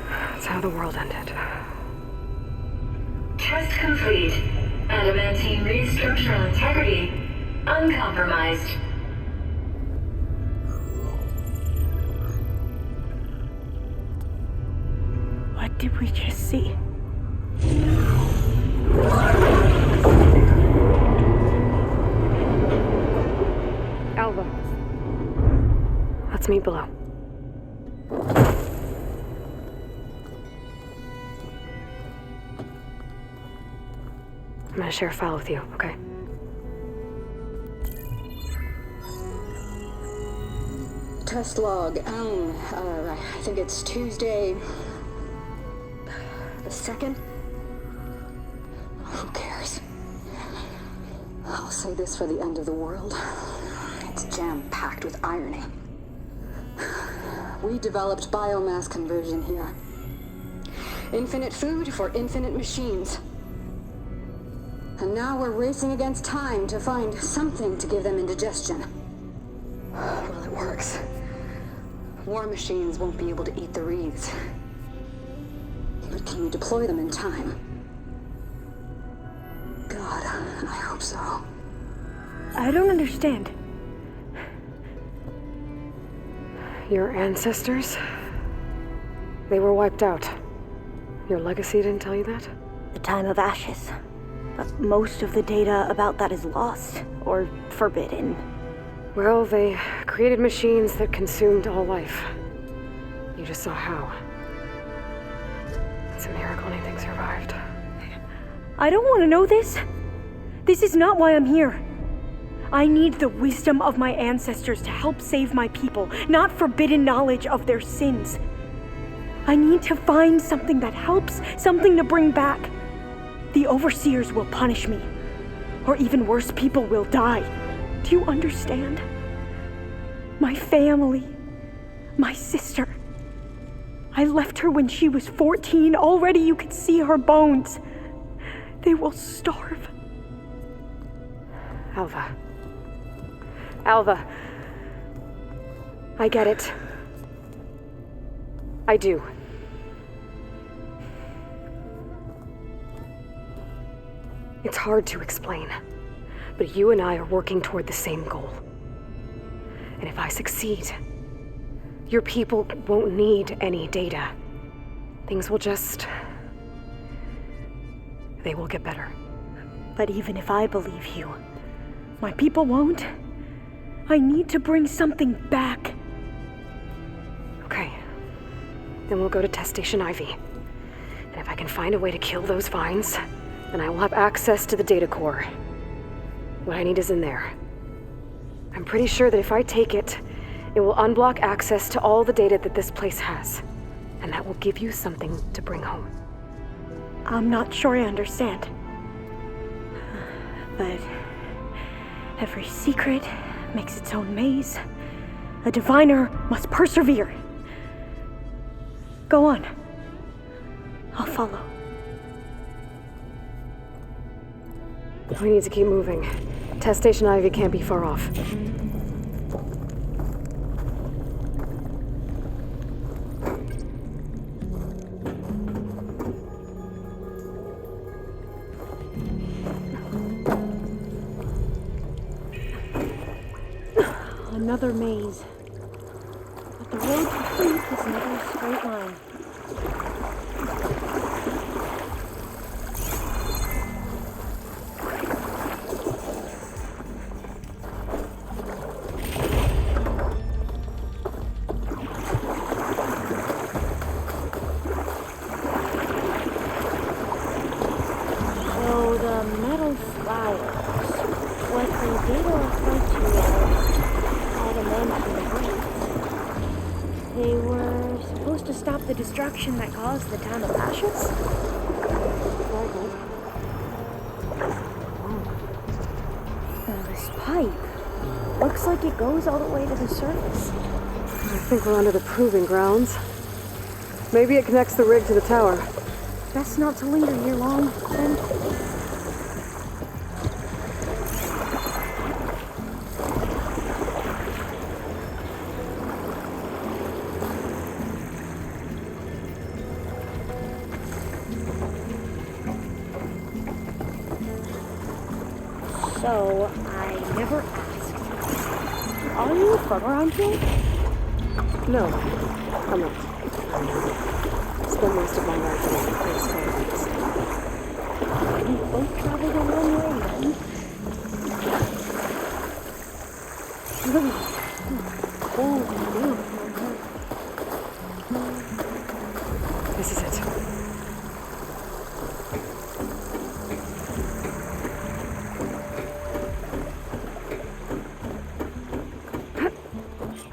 That's how the world ended. Test complete. Adamantine reed structural integrity uncompromised. What did we just see? Alva. Let's meet below. I'm gonna share a file with you, okay? Test log, I think it's Tuesday the 2nd? Who cares? I'll say this for the end of the world. It's jam-packed with irony. We developed biomass conversion here. Infinite food for infinite machines. And now we're racing against time to find something to give them indigestion. Well, it works. War machines won't be able to eat the wreaths. But can we deploy them in time? God, I hope so. I don't understand. Your ancestors? They were wiped out. Your legacy didn't tell you that? The time of ashes. But most of the data about that is lost or forbidden. Well, they created machines that consumed all life. You just saw how. It's a miracle anything survived. I don't want to know this. This is not why I'm here. I need the wisdom of my ancestors to help save my people, not forbidden knowledge of their sins. I need to find something that helps, something to bring back. The overseers will punish me. Or even worse, people will die. Do you understand? My family, my sister. I left her when she was 14. Already you could see her bones. They will starve. Alva. Alva. I get it. I do. It's hard to explain, but you and I are working toward the same goal. And if I succeed, your people won't need any data. Things will just... they will get better. But even if I believe you, my people won't. I need to bring something back. Okay. Then we'll go to Test Station Ivy. And if I can find a way to kill those vines, then I will have access to the data core. What I need is in there. I'm pretty sure that if I take it, it will unblock access to all the data that this place has. And that will give you something to bring home. I'm not sure I understand. But every secret makes its own maze. A diviner must persevere. Go on. I'll follow. We need to keep moving. Test Station Ivy can't be far off. Another maze. But the road to sleep is never a straight line. So the metal spires, what the data referred to as adamantine rings. They were supposed to stop the destruction that caused the time of ashes? Now this pipe looks like it goes all the way to the surface. I think we're under the proving grounds. Maybe it connects the rig to the tower. Best not to linger here long, then. So, I never asked. Are you from around here? No, I'm not. Spent most of my life in the place colonies. We both traveled a long way then. Cold milk. This is it.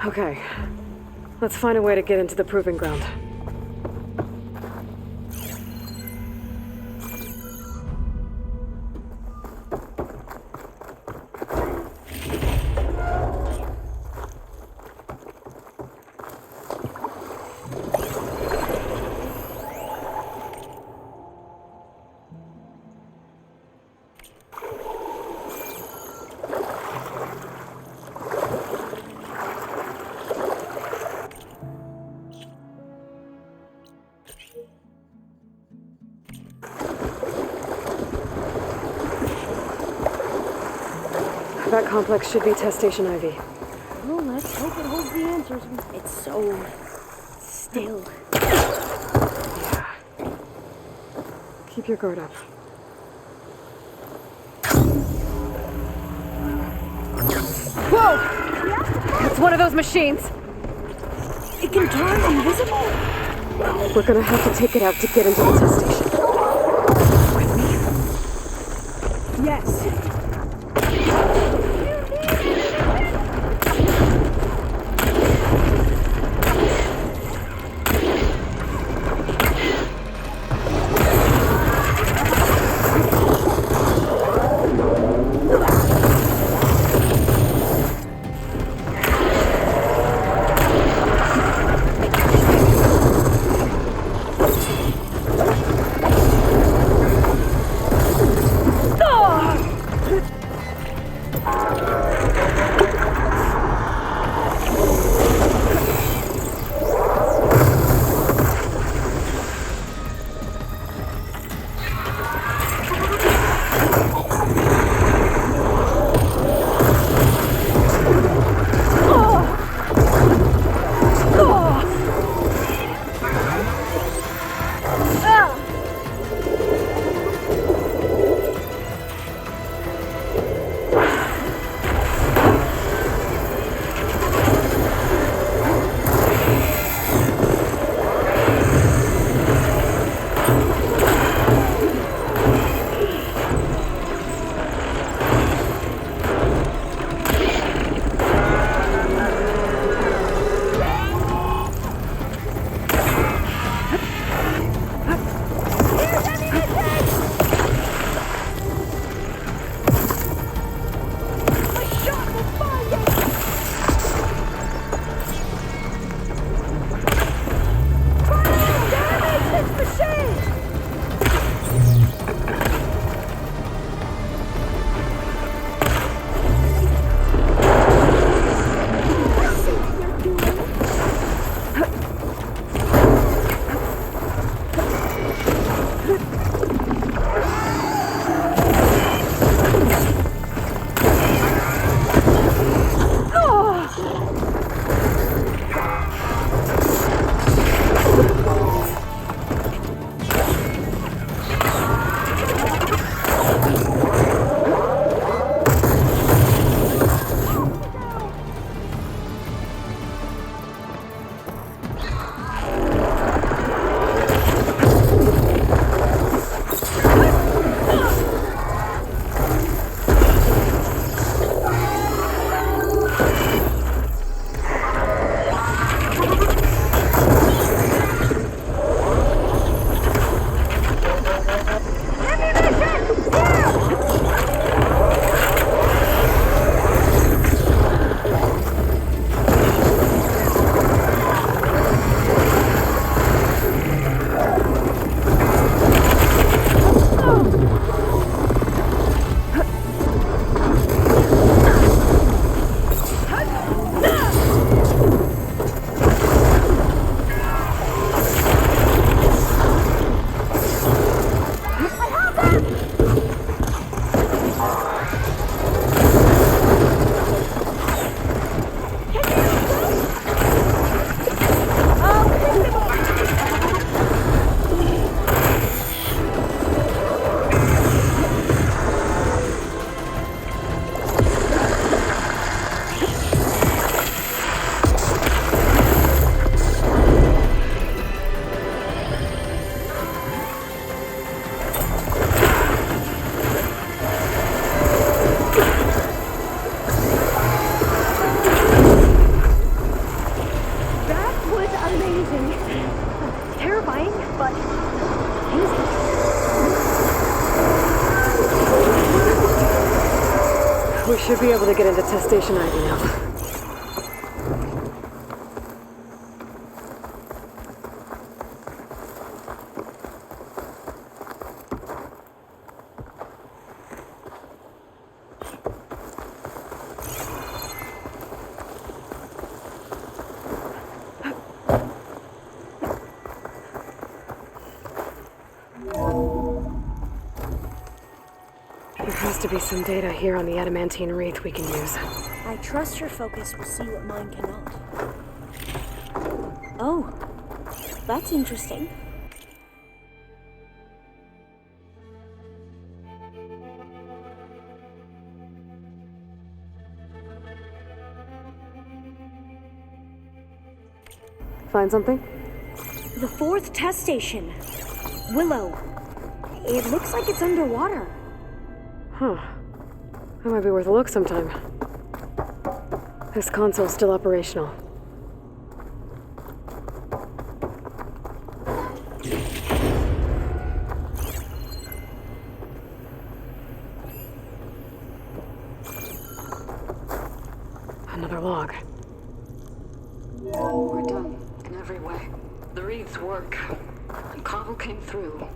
Okay. Let's find a way to get into the proving ground. That complex should be test station Ivy. Well, let's hope it holds the answers. It's so still. Yeah. Keep your guard up. Whoa! It's one of those machines! It can turn invisible? We're gonna have to take it out to get into the test station. With me? Yes. but... We should be able to get into test station ID now. There has to be some data here on the adamantine wreath we can use. I trust your focus will see what mine cannot. Oh, that's interesting. Find something? The 4th test station. Willow. It looks like it's underwater. Huh. That might be worth a look sometime. This console's still operational. Another log. We're done, in every way. The wreaths work, and Cobble came through,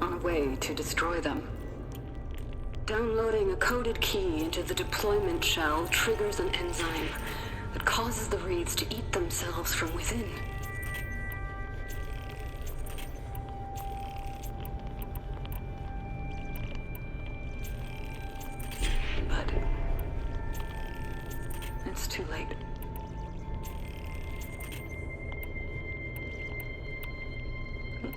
on a way to destroy them. Downloading a coded key into the deployment shell triggers an enzyme that causes the wreaths to eat themselves from within. But it's too late.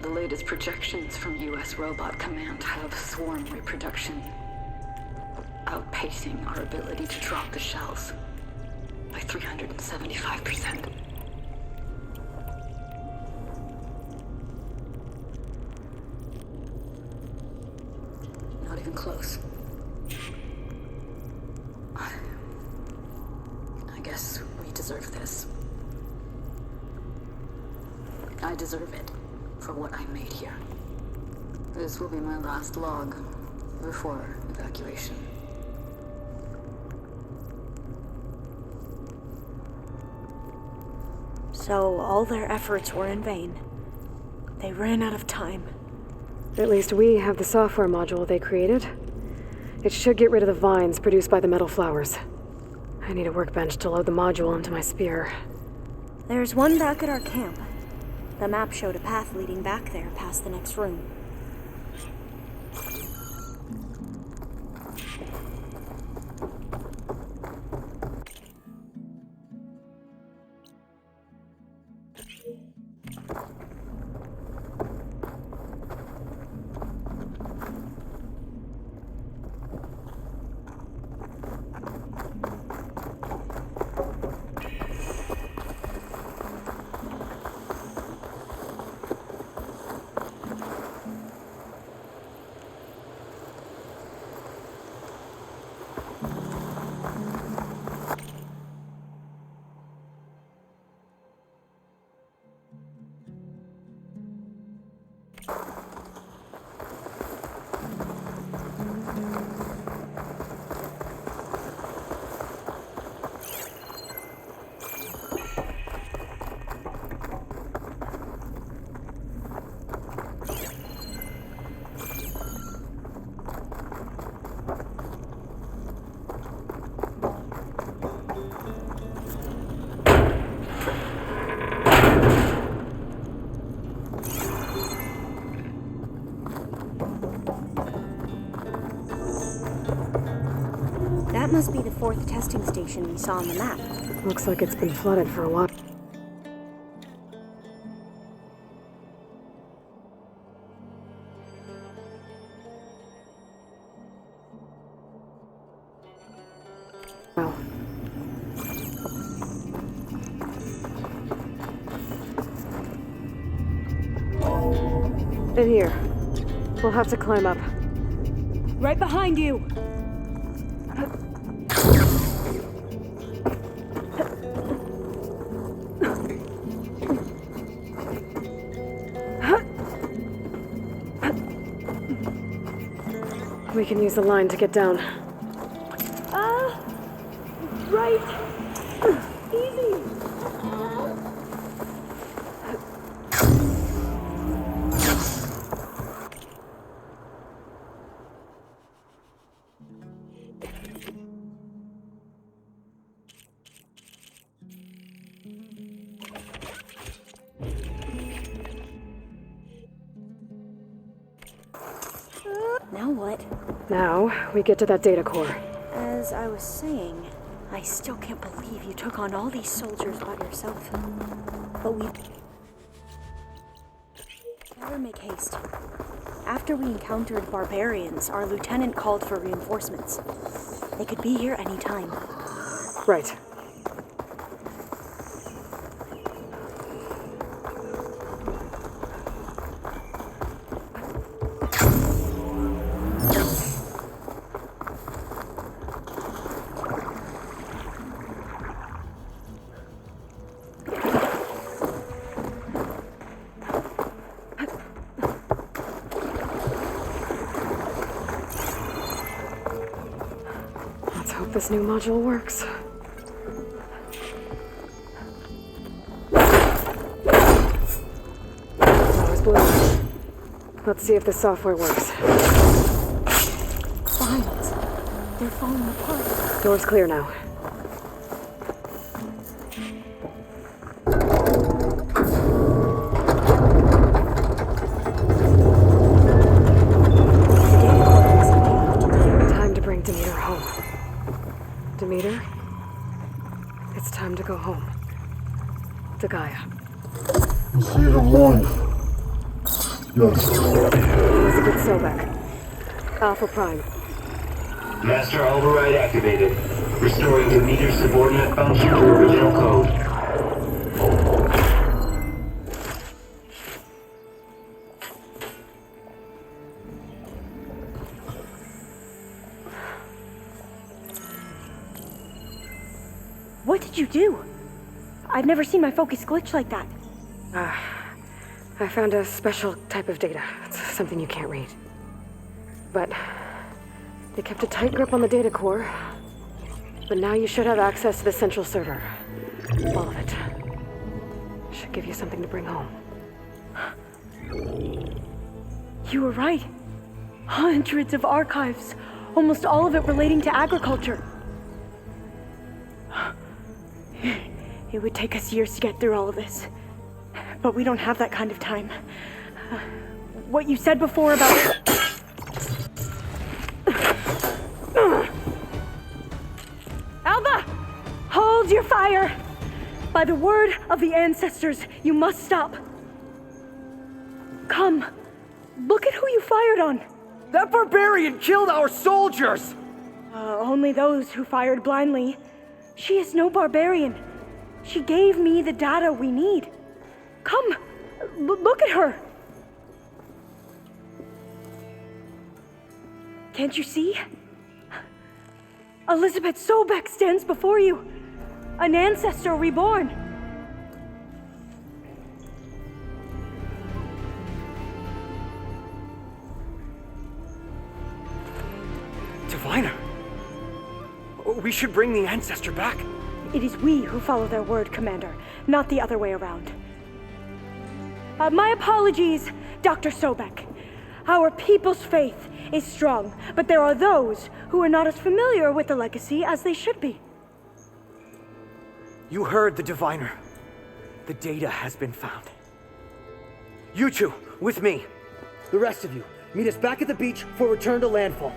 The latest projections from U.S. Robot Command have swarm reproduction, outpacing our ability to drop the shells by 375%. Not even close. I guess we deserve this. I deserve it for what I made here. This will be my last log before evacuation. So all their efforts were in vain. They ran out of time. At least we have the software module they created. It should get rid of the vines produced by the metal flowers. I need a workbench to load the module into my spear. There's one back at our camp. The map showed a path leading back there past the next room. That must be the 4th testing station we saw on the map. Looks like it's been flooded for a while. Wow. In here. We'll have to climb up. Right behind you! We can use the line to get down. Right. Easy. Now what? Now, we get to that data core. As I was saying, I still can't believe you took on all these soldiers by yourself. But we better make haste. After we encountered barbarians, our lieutenant called for reinforcements. They could be here any time. Right. Let's hope this new module works. That was blue. Let's see if the software works. Behind us. They're falling apart. Door's clear now. Time to bring Demeter home. Demeter, it's time to go home. To Gaia. You see the light? Yes. Elizabeth Sobek. Alpha Prime. Master override activated. Restoring Demeter's subordinate function to original code. What did you do? I've never seen my focus glitch like that. I found a special type of data. It's something you can't read. But they kept a tight grip on the data core. But now you should have access to the central server. All of it. Should give you something to bring home. You were right. Hundreds of archives. Almost all of it relating to agriculture. It would take us years to get through all of this. But we don't have that kind of time. What you said before about... Alva! Hold your fire! By the word of the ancestors, you must stop. Come. Look at who you fired on. That barbarian killed our soldiers! Only those who fired blindly. She is no barbarian. She gave me the data we need. Come, look at her. Can't you see? Elizabeth Sobek stands before you. An ancestor reborn. Diviner, we should bring the ancestor back. It is we who follow their word, Commander, not the other way around. My apologies, Dr. Sobek. Our people's faith is strong, but there are those who are not as familiar with the legacy as they should be. You heard the diviner. The data has been found. You two, with me. The rest of you, meet us back at the beach for return to landfall.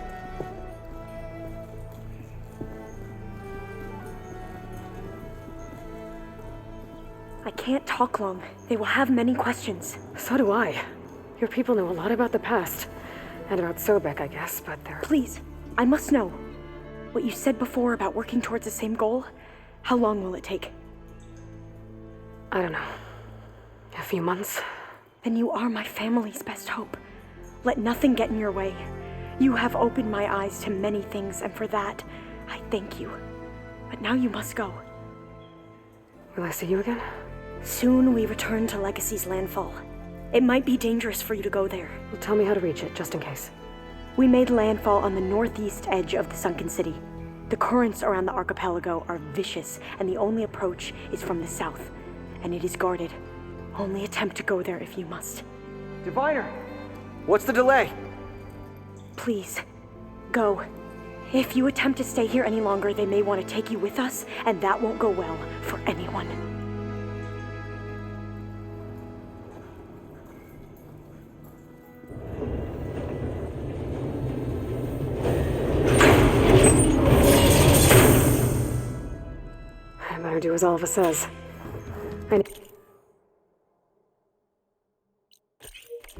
I can't talk long. They will have many questions. So do I. Your people know a lot about the past. And about Sobek, I guess, but they're... Please, I must know. What you said before about working towards the same goal, how long will it take? I don't know. A few months? Then you are my family's best hope. Let nothing get in your way. You have opened my eyes to many things, and for that, I thank you. But now you must go. Will I see you again? Soon we return to Legacy's landfall. It might be dangerous for you to go there. Well, tell me how to reach it, just in case. We made landfall on the northeast edge of the sunken city. The currents around the archipelago are vicious, and the only approach is from the south, and it is guarded. Only attempt to go there if you must. Diviner, what's the delay? Please, go. If you attempt to stay here any longer, they may want to take you with us, and that won't go well for anyone. I better do as Alva says. I need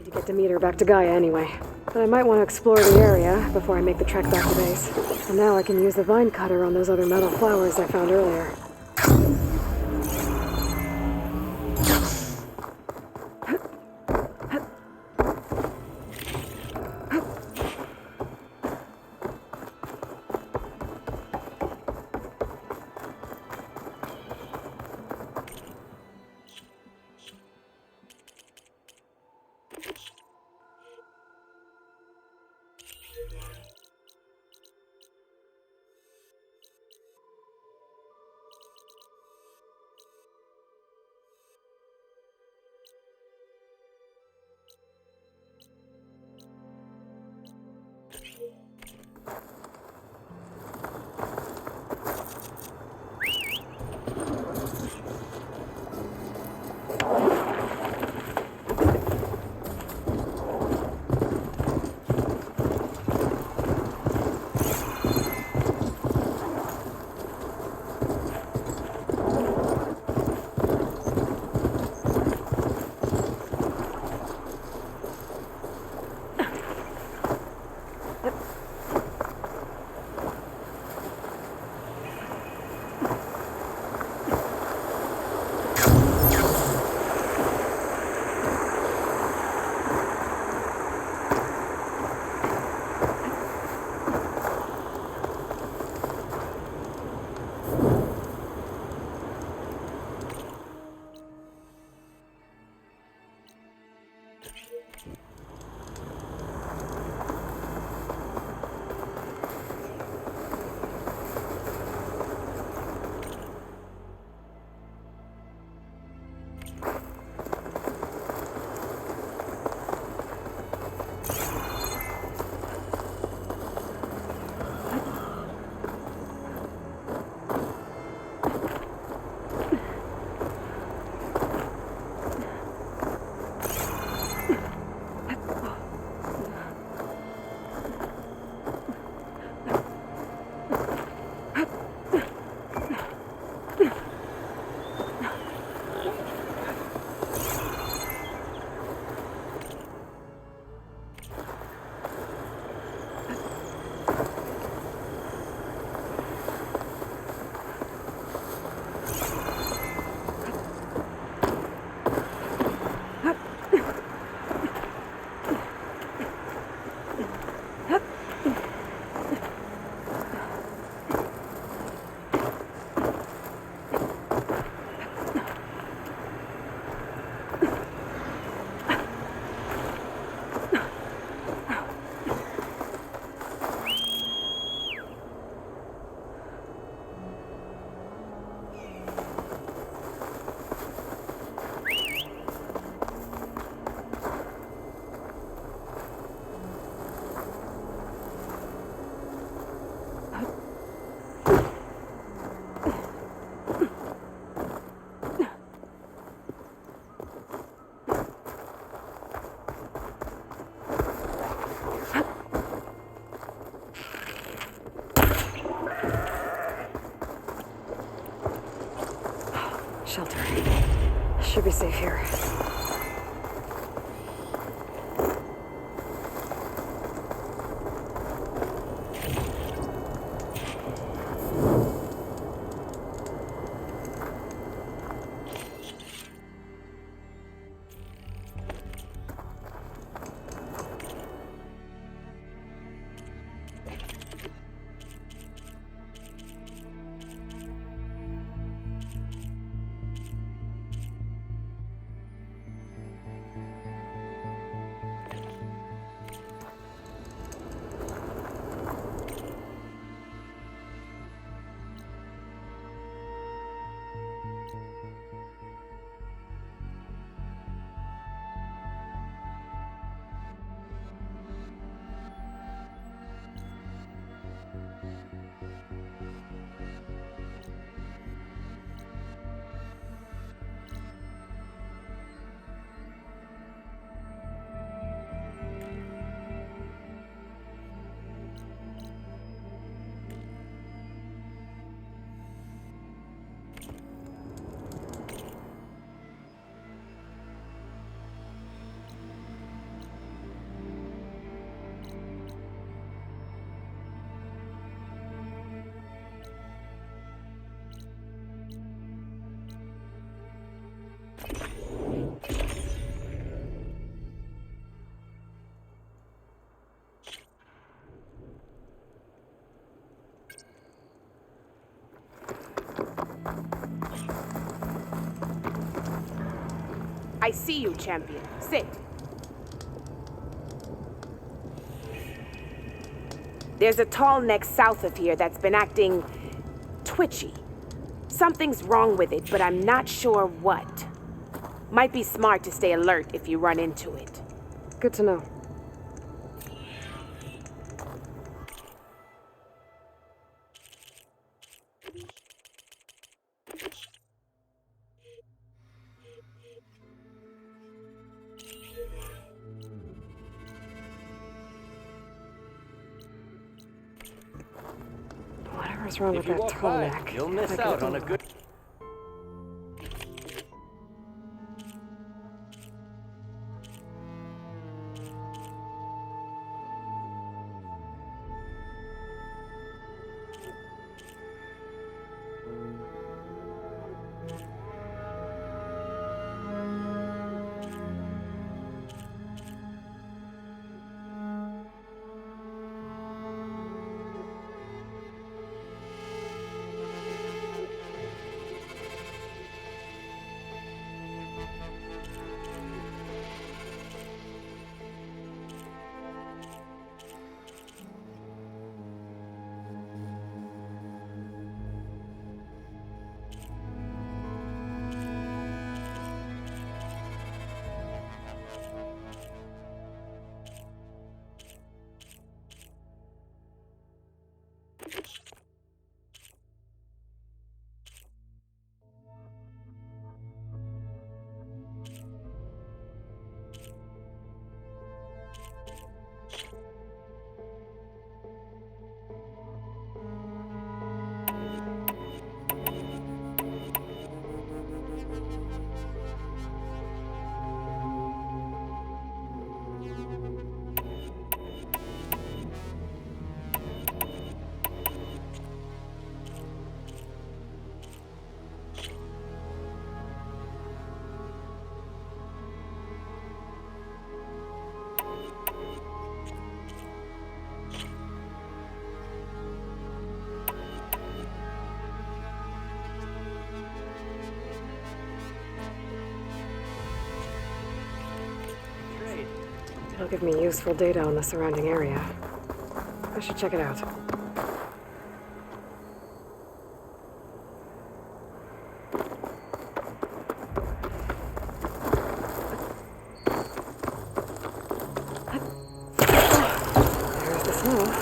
to get Demeter back to Gaia anyway. But I might want to explore the area before I make the trek back to base. And now I can use the vine cutter on those other metal flowers I found earlier. Shelter. Should be safe here. I see you, champion. Sit. There's a tall neck south of here that's been acting twitchy. Something's wrong with it, but I'm not sure what. Might be smart to stay alert if you run into it. Good to know. Whatever's wrong with that tall neck. You'll miss out on a good... It'll give me useful data on the surrounding area. I should check it out. There's the snow.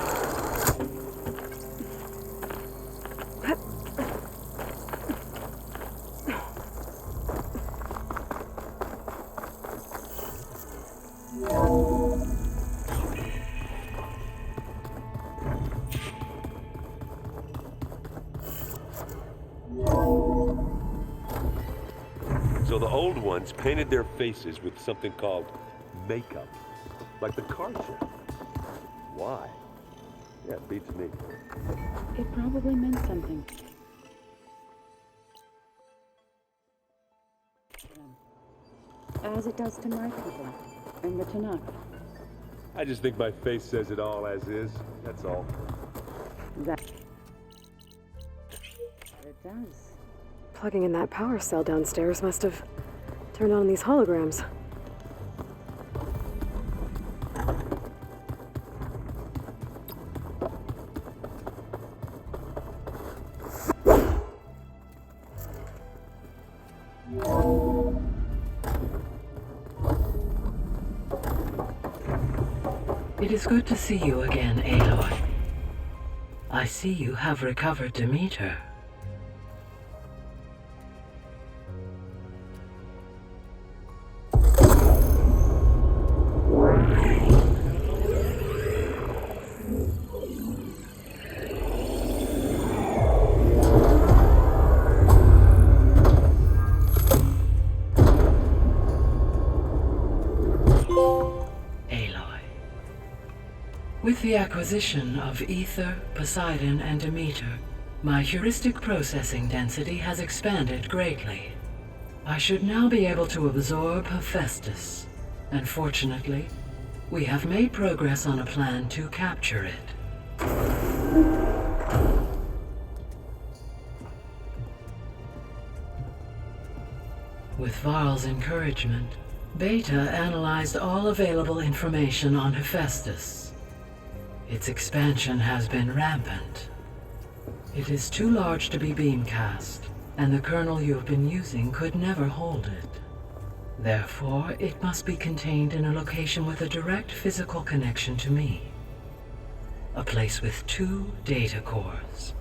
So the old ones painted their faces with something called makeup, like the car show. Why? Yeah, it beats me. It probably meant something. As it does to my people, and the Tanakh. I just think my face says it all as is, that's all. That... It does. Plugging in that power cell downstairs must have turned on these holograms. It is good to see you again, Aloy. I see you have recovered Demeter. With the acquisition of Ether, Poseidon, and Demeter, my heuristic processing density has expanded greatly. I should now be able to absorb Hephaestus, and fortunately, we have made progress on a plan to capture it. With Varl's encouragement, Beta analyzed all available information on Hephaestus. Its expansion has been rampant. It is too large to be beamcast, and the kernel you have been using could never hold it. Therefore, it must be contained in a location with a direct physical connection to me. A place with 2 data cores.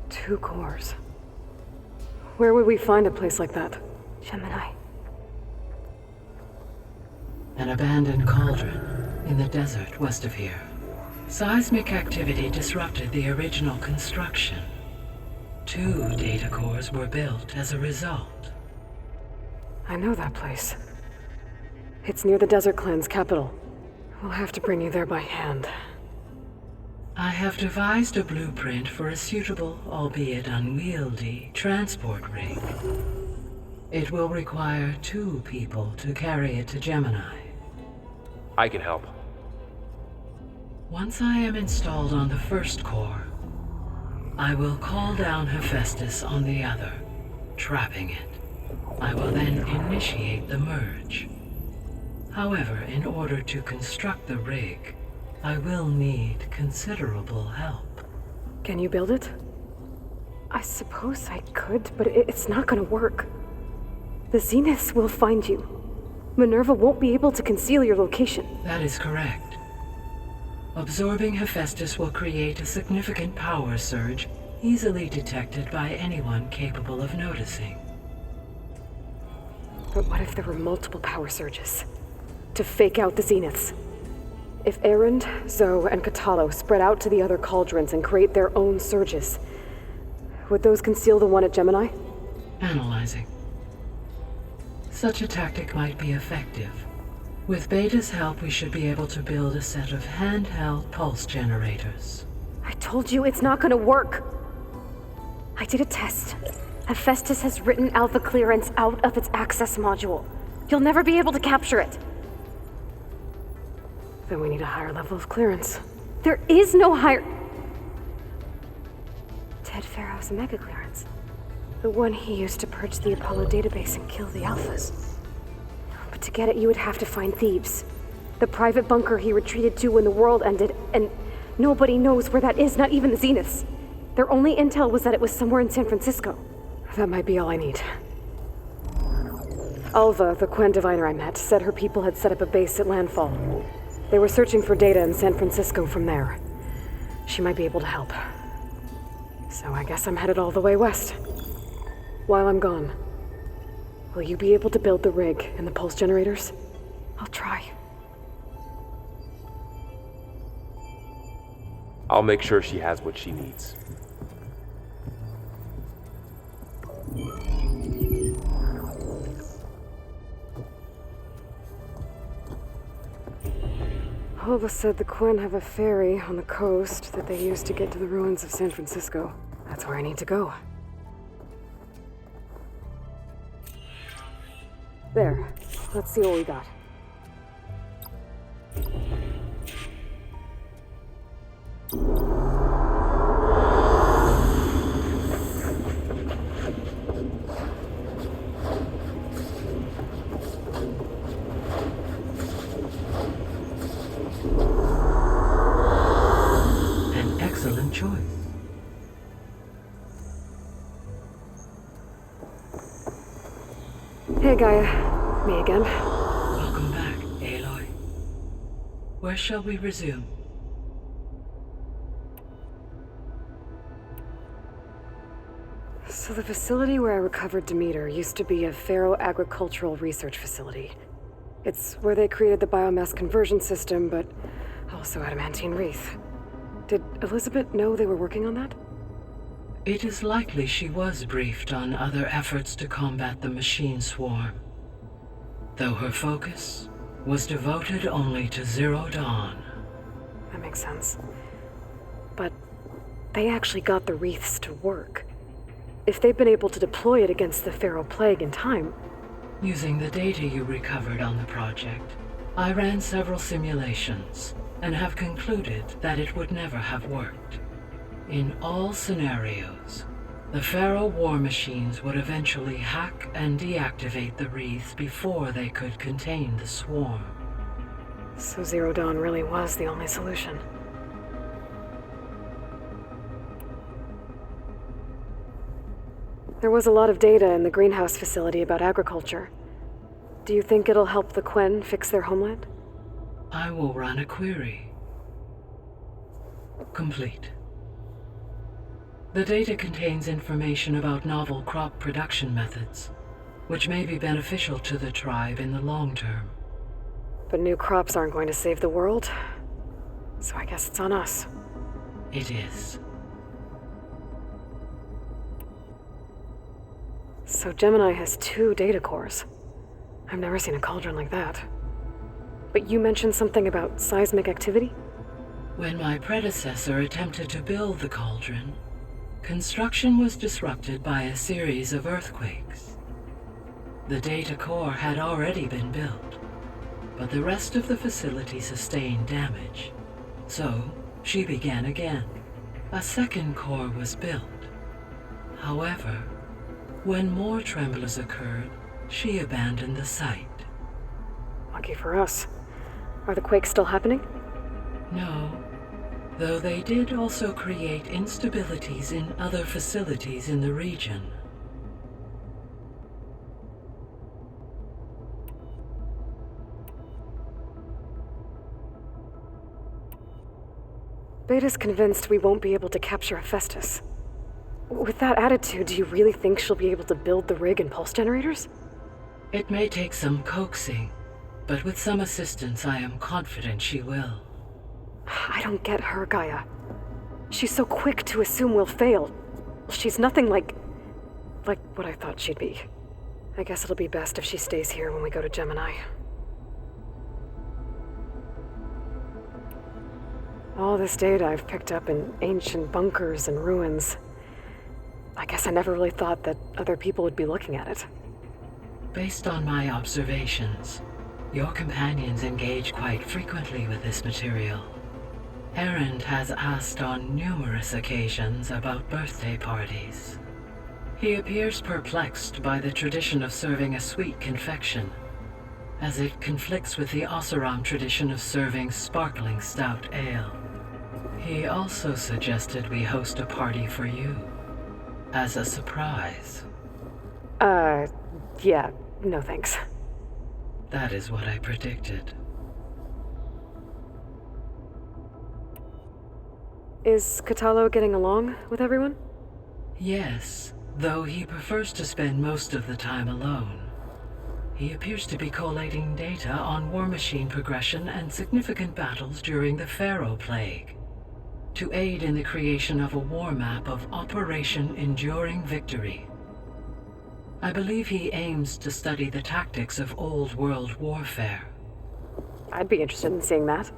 2 cores? Where would we find a place like that? Gemini. An abandoned cauldron in the desert west of here. Seismic activity disrupted the original construction. 2 data cores were built as a result. I know that place. It's near the Desert Clan's capital. We'll have to bring you there by hand. I have devised a blueprint for a suitable, albeit unwieldy, transport rig. It will require 2 people to carry it to Gemini. I can help. Once I am installed on the first core, I will call down Hephaestus on the other, trapping it. I will then initiate the merge. However, in order to construct the rig, I will need considerable help. Can you build it? I suppose I could, but it's not gonna work. The Zeniths will find you. Minerva won't be able to conceal your location. That is correct. Absorbing Hephaestus will create a significant power surge, easily detected by anyone capable of noticing. But what if there were multiple power surges? To fake out the Zeniths? If Erend, Zoe, and Katalo spread out to the other cauldrons and create their own surges, would those conceal the one at Gemini? Analyzing. Such a tactic might be effective. With Beta's help, we should be able to build a set of handheld pulse generators. I told you it's not gonna work. I did a test. Hephaestus has written Alva clearance out of its access module. You'll never be able to capture it. Then we need a higher level of clearance. There is no higher... Ted Pharaoh's mega clearance. The one he used to purge the Apollo database and kill the Alphas. But to get it, you would have to find Thebes. The private bunker he retreated to when the world ended, and nobody knows where that is, not even the Zeniths. Their only intel was that it was somewhere in San Francisco. That might be all I need. Alva, the Quen diviner I met, said her people had set up a base at landfall. They were searching for data in San Francisco from there. She might be able to help. So I guess I'm headed all the way west. While I'm gone, will you be able to build the rig and the pulse generators? I'll try. I'll make sure she has what she needs. Alva said the Quen have a ferry on the coast that they use to get to the ruins of San Francisco. That's where I need to go. There. Let's see what we got. An excellent choice. Hey, Gaia. Me again. Welcome back, Aloy. Where shall we resume? So the facility where I recovered Demeter used to be a Pharaoh agricultural research facility. It's where they created the biomass conversion system, but also adamantine wreath. Did Elizabeth know they were working on that? It is likely she was briefed on other efforts to combat the machine swarm, though her focus was devoted only to Zero Dawn. That makes sense. But they actually got the wreaths to work. If they've been able to deploy it against the Pharaoh Plague in time... Using the data you recovered on the project, I ran several simulations and have concluded that it would never have worked. In all scenarios, The Pharaoh war machines would eventually hack and deactivate the wreaths before they could contain the swarm. So Zero Dawn really was the only solution. There was a lot of data in the greenhouse facility about agriculture. Do you think it'll help the Quen fix their homeland? I will run a query. Complete. The data contains information about novel crop production methods, which may be beneficial to the tribe in the long term. But new crops aren't going to save the world, so I guess it's on us. It is. So Gemini has 2 data cores. I've never seen a cauldron like that. But you mentioned something about seismic activity? When my predecessor attempted to build the cauldron, construction was disrupted by a series of earthquakes. The data core had already been built, but the rest of the facility sustained damage. So, she began again. A second core was built. However, when more tremors occurred, she abandoned the site. Lucky for us. Are the quakes still happening? No, though they did also create instabilities in other facilities in the region. Beta's convinced we won't be able to capture Hephaestus. With that attitude, do you really think she'll be able to build the rig and pulse generators? It may take some coaxing, but with some assistance I am confident she will. I don't get her, Gaia. She's so quick to assume we'll fail. She's nothing like what I thought she'd be. I guess it'll be best if she stays here when we go to Gemini. All this data I've picked up in ancient bunkers and ruins. I guess I never really thought that other people would be looking at it. Based on my observations, your companions engage quite frequently with this material. Erend has asked on numerous occasions about birthday parties. He appears perplexed by the tradition of serving a sweet confection, as it conflicts with the Oseram tradition of serving sparkling stout ale. He also suggested we host a party for you, as a surprise. Yeah, no thanks. That is what I predicted. Is Katalo getting along with everyone? Yes, though he prefers to spend most of the time alone. He appears to be collating data on war machine progression and significant battles during the Pharaoh Plague, to aid in the creation of a war map of Operation Enduring Victory. I believe he aims to study the tactics of old world warfare. I'd be interested in seeing that.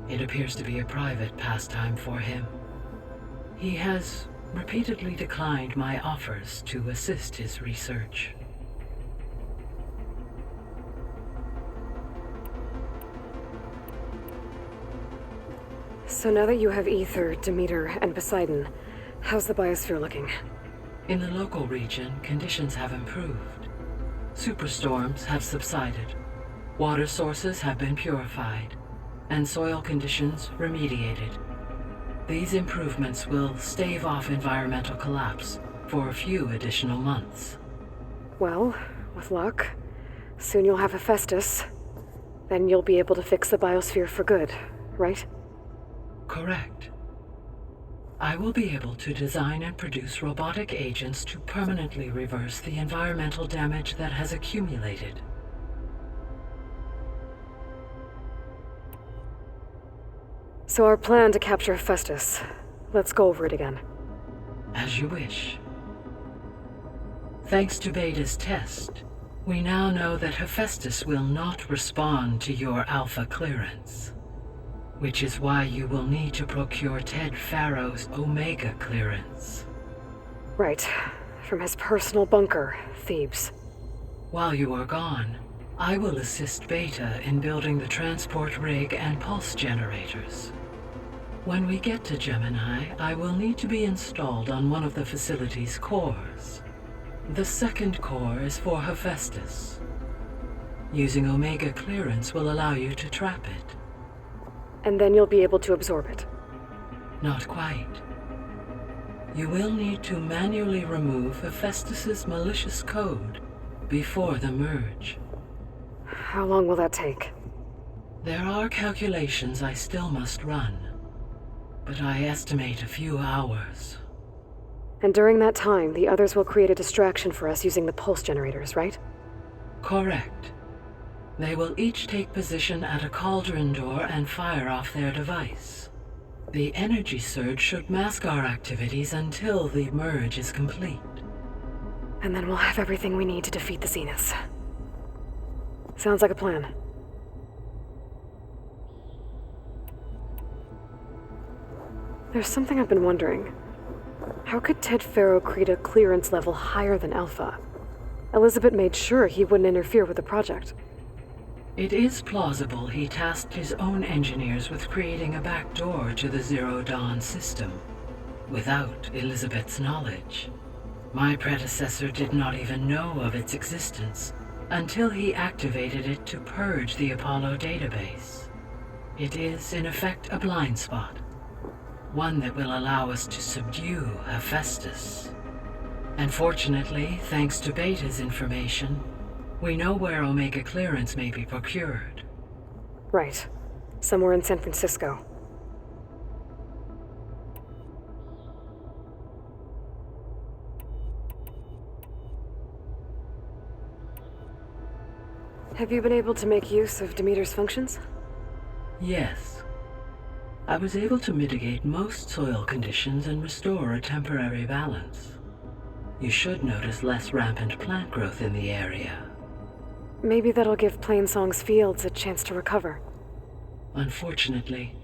It appears to be a private pastime for him. He has repeatedly declined my offers to assist his research. So now that you have Ether, Demeter, and Poseidon, how's the biosphere looking? In the local region, conditions have improved. Superstorms have subsided. Water sources have been purified, and soil conditions remediated. These improvements will stave off environmental collapse for a few additional months. Well, with luck, soon you'll have Hephaestus. Then you'll be able to fix the biosphere for good, right? Correct. I will be able to design and produce robotic agents to permanently reverse the environmental damage that has accumulated. So our plan to capture Hephaestus. Let's go over it again. As you wish. Thanks to Beta's test, we now know that Hephaestus will not respond to your Alpha clearance, which is why you will need to procure Ted Pharaoh's Omega clearance. Right. From his personal bunker, Thebes. While you are gone, I will assist Beta in building the transport rig and pulse generators. When we get to Gemini, I will need to be installed on one of the facility's cores. The second core is for Hephaestus. Using Omega clearance will allow you to trap it. And then you'll be able to absorb it. Not quite. You will need to manually remove Hephaestus's malicious code before the merge. How long will that take? There are calculations I still must run, but I estimate a few hours. And during that time, the others will create a distraction for us using the pulse generators, right? Correct. They will each take position at a cauldron door and fire off their device. The energy surge should mask our activities until the merge is complete. And then we'll have everything we need to defeat the Zeniths. Sounds like a plan. There's something I've been wondering. How could Ted Farrow create a clearance level higher than Alpha? Elizabeth made sure he wouldn't interfere with the project. It is plausible he tasked his own engineers with creating a back door to the Zero Dawn system, without Elizabeth's knowledge. My predecessor did not even know of its existence until he activated it to purge the Apollo database. It is, in effect, a blind spot, one that will allow us to subdue Hephaestus. And fortunately, thanks to Beta's information, we know where Omega clearance may be procured. Right. Somewhere in San Francisco. Have you been able to make use of Demeter's functions? Yes. I was able to mitigate most soil conditions and restore a temporary balance. You should notice less rampant plant growth in the area. Maybe that'll give Plainsong's fields a chance to recover. Unfortunately,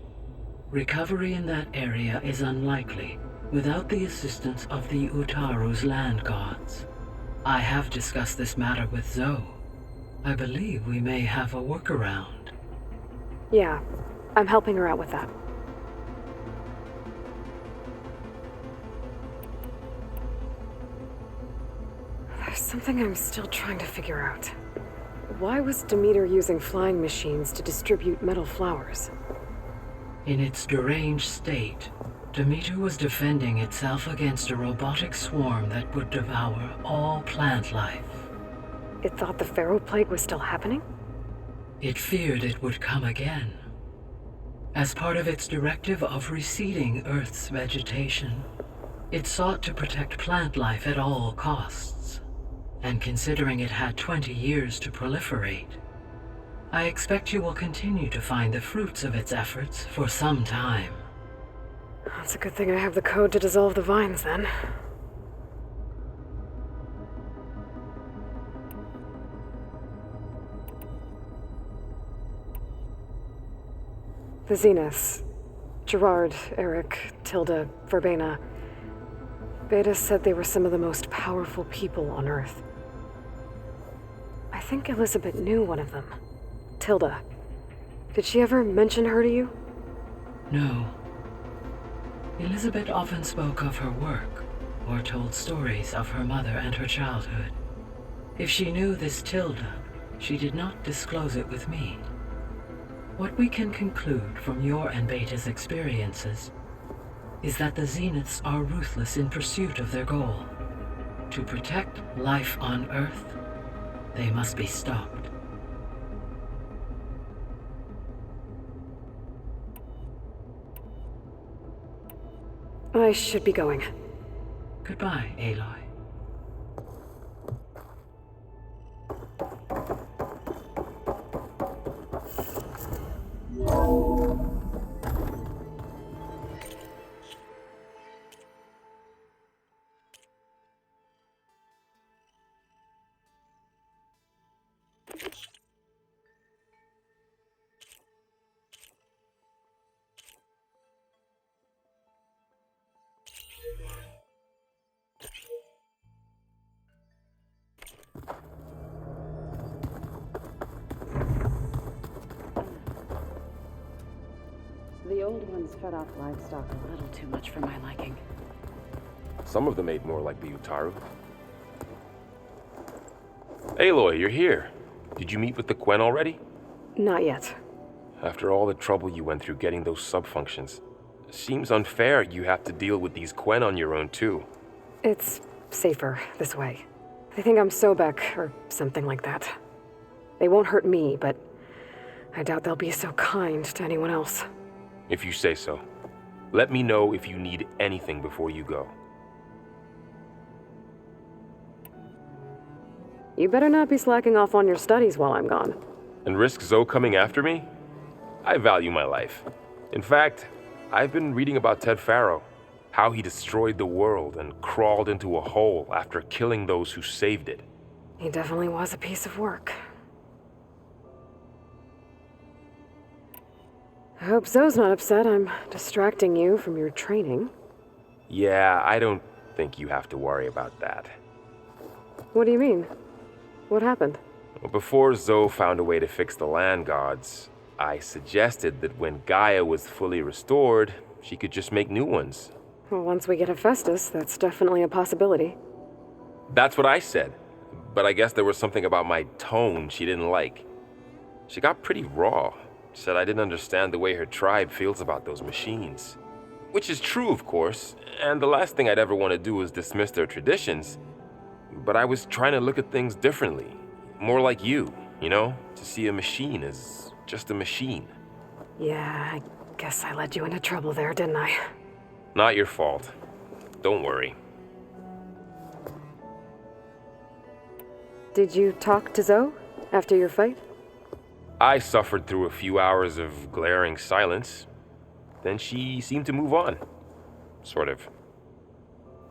recovery in that area is unlikely without the assistance of the Utaru's land gods. I have discussed this matter with Zoe. I believe we may have a workaround. Yeah, I'm helping her out with that. There's something I'm still trying to figure out. Why was Demeter using flying machines to distribute metal flowers? In its deranged state, Demeter was defending itself against a robotic swarm that would devour all plant life. It thought the Pharaoh Plague was still happening? It feared it would come again. As part of its directive of reseeding Earth's vegetation, it sought to protect plant life at all costs. And considering it had 20 years to proliferate, I expect you will continue to find the fruits of its efforts for some time. It's a good thing I have the code to dissolve the vines, then. The Zeniths. Gerard, Eric, Tilda, Verbena. Beta said they were some of the most powerful people on Earth. I think Elizabeth knew one of them. Tilda. Did she ever mention her to you? No. Elizabeth often spoke of her work, or told stories of her mother and her childhood. If she knew this Tilda, she did not disclose it with me. What we can conclude from your and Beta's experiences is that the Zeniths are ruthless in pursuit of their goal. To protect life on Earth, they must be stopped. I should be going. Goodbye, Aloy. The old ones fed off livestock a little too much for my liking. Some of them ate more like the Utaru. Aloy, you're here. Did you meet with the Quen already? Not yet. After all the trouble you went through getting those sub-functions, seems unfair you have to deal with these Quen on your own too. It's safer this way. They think I'm Sobek, or something like that. They won't hurt me, but I doubt they'll be so kind to anyone else. If you say so. Let me know if you need anything before you go. You better not be slacking off on your studies while I'm gone. And risk Zoe coming after me? I value my life. In fact, I've been reading about Ted Faro, how he destroyed the world and crawled into a hole after killing those who saved it. He definitely was a piece of work. I hope Zoe's not upset I'm distracting you from your training. Yeah, I don't think you have to worry about that. What do you mean? What happened? Well, before Zoe found a way to fix the land gods, I suggested that when Gaia was fully restored, she could just make new ones. Well, once we get Hephaestus, that's definitely a possibility. That's what I said, but I guess there was something about my tone she didn't like. She got pretty raw. Said I didn't understand the way her tribe feels about those machines. Which is true, of course, and the last thing I'd ever want to do is dismiss their traditions. But I was trying to look at things differently. More like you know? To see a machine as just a machine. Yeah, I guess I led you into trouble there, didn't I? Not your fault. Don't worry. Did you talk to Zoe after your fight? I suffered through a few hours of glaring silence. Then she seemed to move on. Sort of.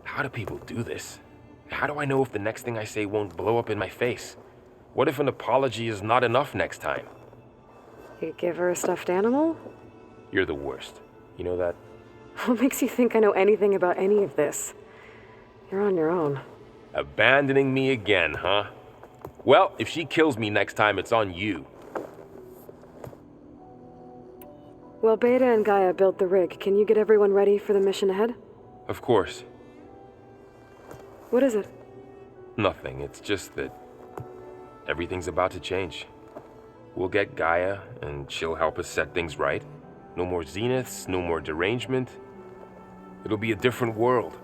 How do people do this? How do I know if the next thing I say won't blow up in my face? What if an apology is not enough next time? You give her a stuffed animal? You're the worst. You know that? What makes you think I know anything about any of this? You're on your own. Abandoning me again, huh? Well, if she kills me next time, it's on you. Well, Beta and Gaia built the rig. Can you get everyone ready for the mission ahead? Of course. What is it? Nothing. It's just that everything's about to change. We'll get Gaia, and she'll help us set things right. No more zeniths, no more derangement. It'll be a different world.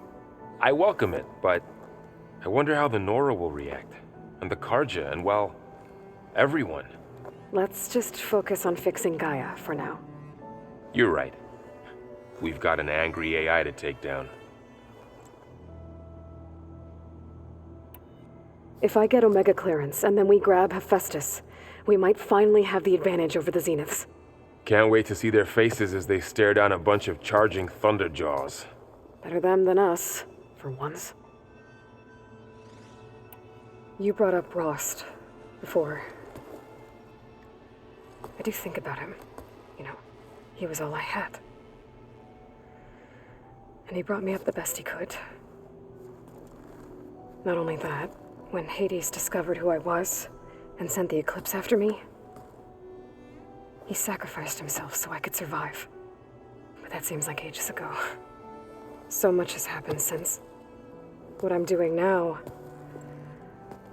I welcome it, but I wonder how the Nora will react. And the Karja, and well, everyone. Let's just focus on fixing Gaia for now. You're right. We've got an angry AI to take down. If I get Omega clearance and then we grab Hephaestus, we might finally have the advantage over the Zeniths. Can't wait to see their faces as they stare down a bunch of charging Thunderjaws. Better them than us, for once. You brought up Rost before. I do think about him. You know, he was all I had. And he brought me up the best he could. Not only that, when Hades discovered who I was and sent the Eclipse after me, he sacrificed himself so I could survive. But that seems like ages ago. So much has happened since. What I'm doing now,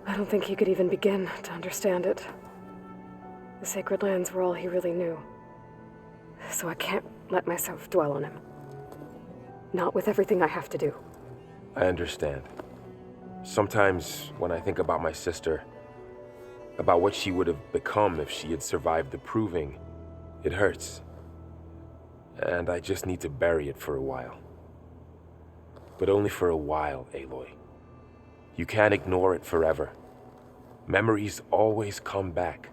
I don't think he could even begin to understand it. The Sacred Lands were all he really knew. So I can't let myself dwell on him. Not with everything I have to do. I understand. Sometimes when I think about my sister, about what she would have become if she had survived the Proving, it hurts. And I just need to bury it for a while. But only for a while, Aloy. You can't ignore it forever. Memories always come back.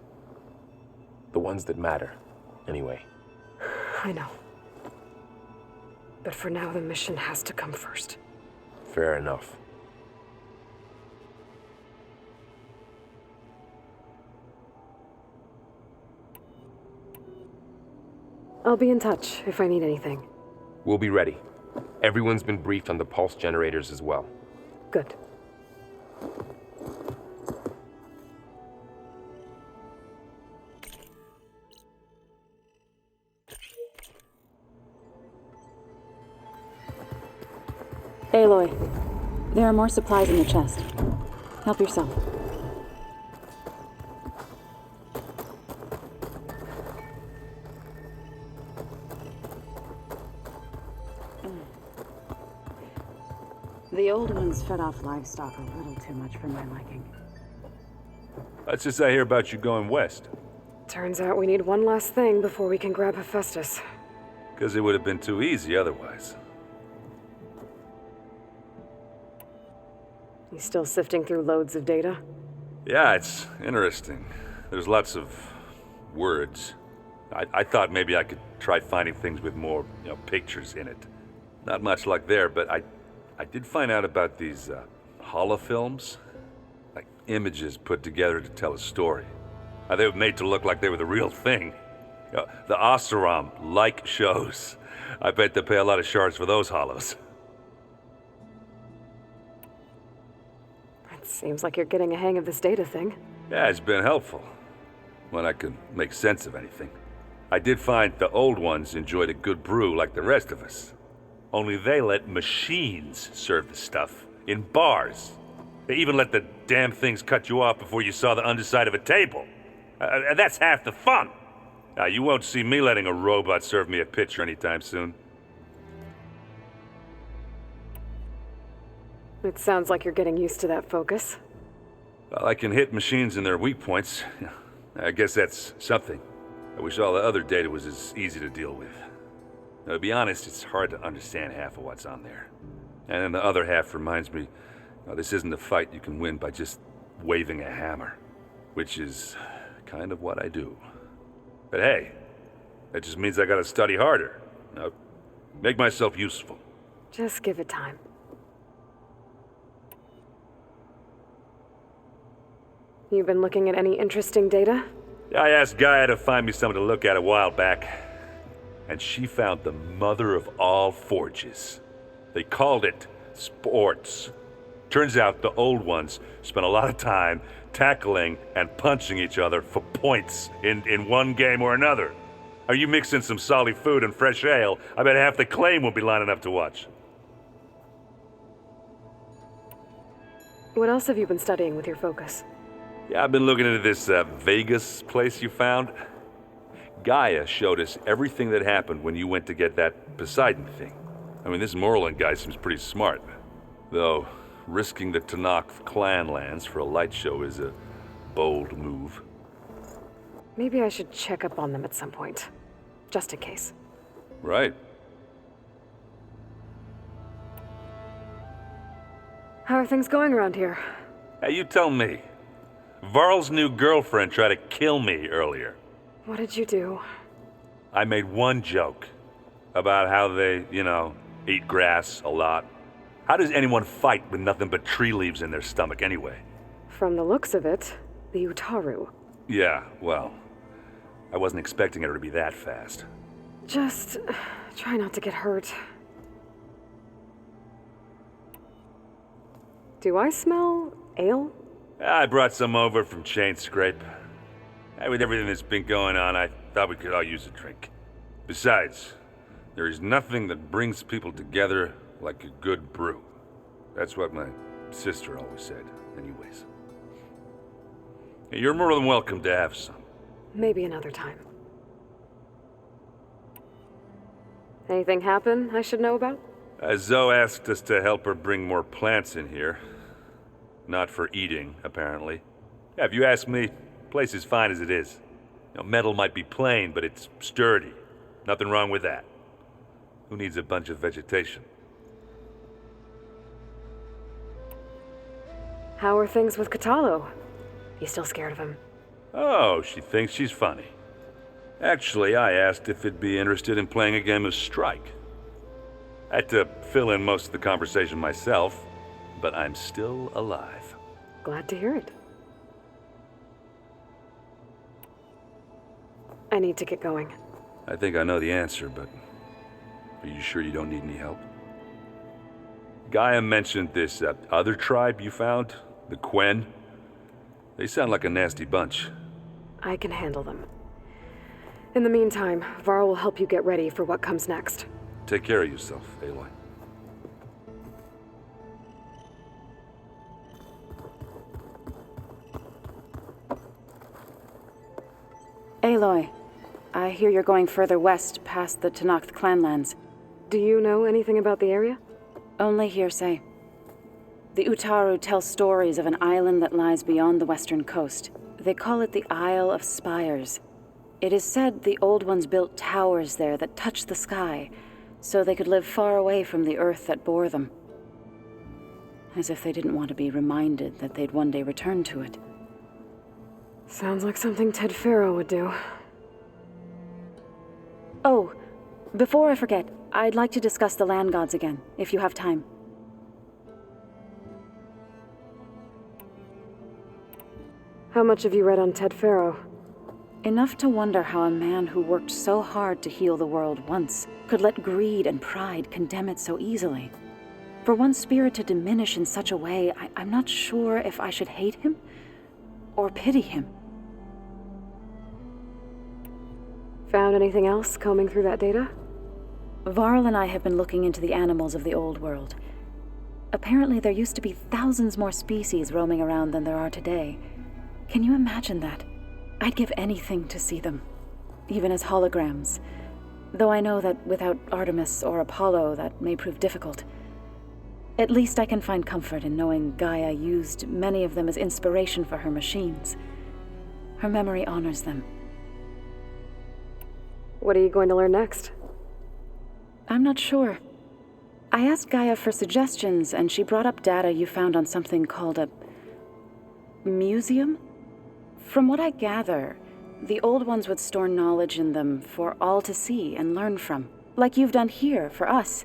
The ones that matter, anyway. I know. But for now, the mission has to come first. Fair enough. I'll be in touch if I need anything. We'll be ready. Everyone's been briefed on the pulse generators as well. Good. Aloy, there are more supplies in the chest. Help yourself. The old ones fed off livestock a little too much for my liking. That's just I hear about you going west. Turns out we need one last thing before we can grab Hephaestus. Because it would have been too easy otherwise. You still sifting through loads of data? Yeah, it's interesting. There's lots of words. I thought maybe I could try finding things with more, pictures in it. Not much luck there, but I did find out about these holofilms. Like images put together to tell a story. They were made to look like they were the real thing. The Oseram-like shows. I bet they pay a lot of shards for those hollows. It seems like you're getting a hang of this data thing. Yeah, it's been helpful. When I can make sense of anything. I did find the old ones enjoyed a good brew like the rest of us. Only they let machines serve the stuff in bars. They even let the damn things cut you off before you saw the underside of a table. And that's half the fun. You won't see me letting a robot serve me a pitcher anytime soon. It sounds like you're getting used to that focus. Well, I can hit machines in their weak points. I guess that's something. I wish all the other data was as easy to deal with. Now, to be honest, it's hard to understand half of what's on there. And then the other half reminds me, this isn't a fight you can win by just waving a hammer. Which is kind of what I do. But hey, that just means I gotta study harder. Make myself useful. Just give it time. You've been looking at any interesting data? I asked Gaia to find me something to look at a while back, and she found the mother of all forges. They called it sports. Turns out the old ones spent a lot of time tackling and punching each other for points in one game or another. Are you mixing some solid food and fresh ale? I bet half the claim will be lining up to watch. What else have you been studying with your focus? Yeah, I've been looking into this Vegas place you found. Gaia showed us everything that happened when you went to get that Poseidon thing. I mean, this Merlin guy seems pretty smart. Though, risking the Tanakh clan lands for a light show is a bold move. Maybe I should check up on them at some point. Just in case. Right. How are things going around here? Hey, you tell me. Varl's new girlfriend tried to kill me earlier. What did you do? I made one joke about how they, eat grass a lot. How does anyone fight with nothing but tree leaves in their stomach anyway? From the looks of it, the Utaru. Yeah, well, I wasn't expecting her to be that fast. Just try not to get hurt. Do I smell ale? I brought some over from Chain Scrape. With everything that's been going on, I thought we could all use a drink. Besides, there is nothing that brings people together like a good brew. That's what my sister always said, anyways. You're more than welcome to have some. Maybe another time. Anything happen I should know about? Zoe asked us to help her bring more plants in here. Not for eating, apparently. Yeah, if you ask me, the place is fine as it is. Metal might be plain, but it's sturdy. Nothing wrong with that. Who needs a bunch of vegetation? How are things with Katalo? You still scared of him? Oh, she thinks she's funny. Actually, I asked if it'd be interested in playing a game of Strike. I had to fill in most of the conversation myself, but I'm still alive. Glad to hear it. I need to get going. I think I know the answer, but are you sure you don't need any help? Gaia mentioned this other tribe you found, the Quen. They sound like a nasty bunch. I can handle them. In the meantime, Varl will help you get ready for what comes next. Take care of yourself, Aloy. Aloy. I hear you're going further west past the Tenakth clanlands. Do you know anything about the area? Only hearsay. The Utaru tell stories of an island that lies beyond the western coast. They call it the Isle of Spires. It is said the Old Ones built towers there that touch the sky, so they could live far away from the earth that bore them. As if they didn't want to be reminded that they'd one day return to it. Sounds like something Ted Faro would do. Oh, before I forget, I'd like to discuss the land gods again, if you have time. How much have you read on Ted Faro? Enough to wonder how a man who worked so hard to heal the world once could let greed and pride condemn it so easily. For one spirit to diminish in such a way, I'm not sure if I should hate him or pity him. Found anything else combing through that data? Varl and I have been looking into the animals of the old world. Apparently there used to be thousands more species roaming around than there are today. Can you imagine that? I'd give anything to see them, even as holograms. Though I know that without Artemis or Apollo, that may prove difficult. At least I can find comfort in knowing Gaia used many of them as inspiration for her machines. Her memory honors them. What are you going to learn next? I'm not sure. I asked Gaia for suggestions, and she brought up data you found on something called a museum? From what I gather, the Old Ones would store knowledge in them for all to see and learn from, like you've done here for us.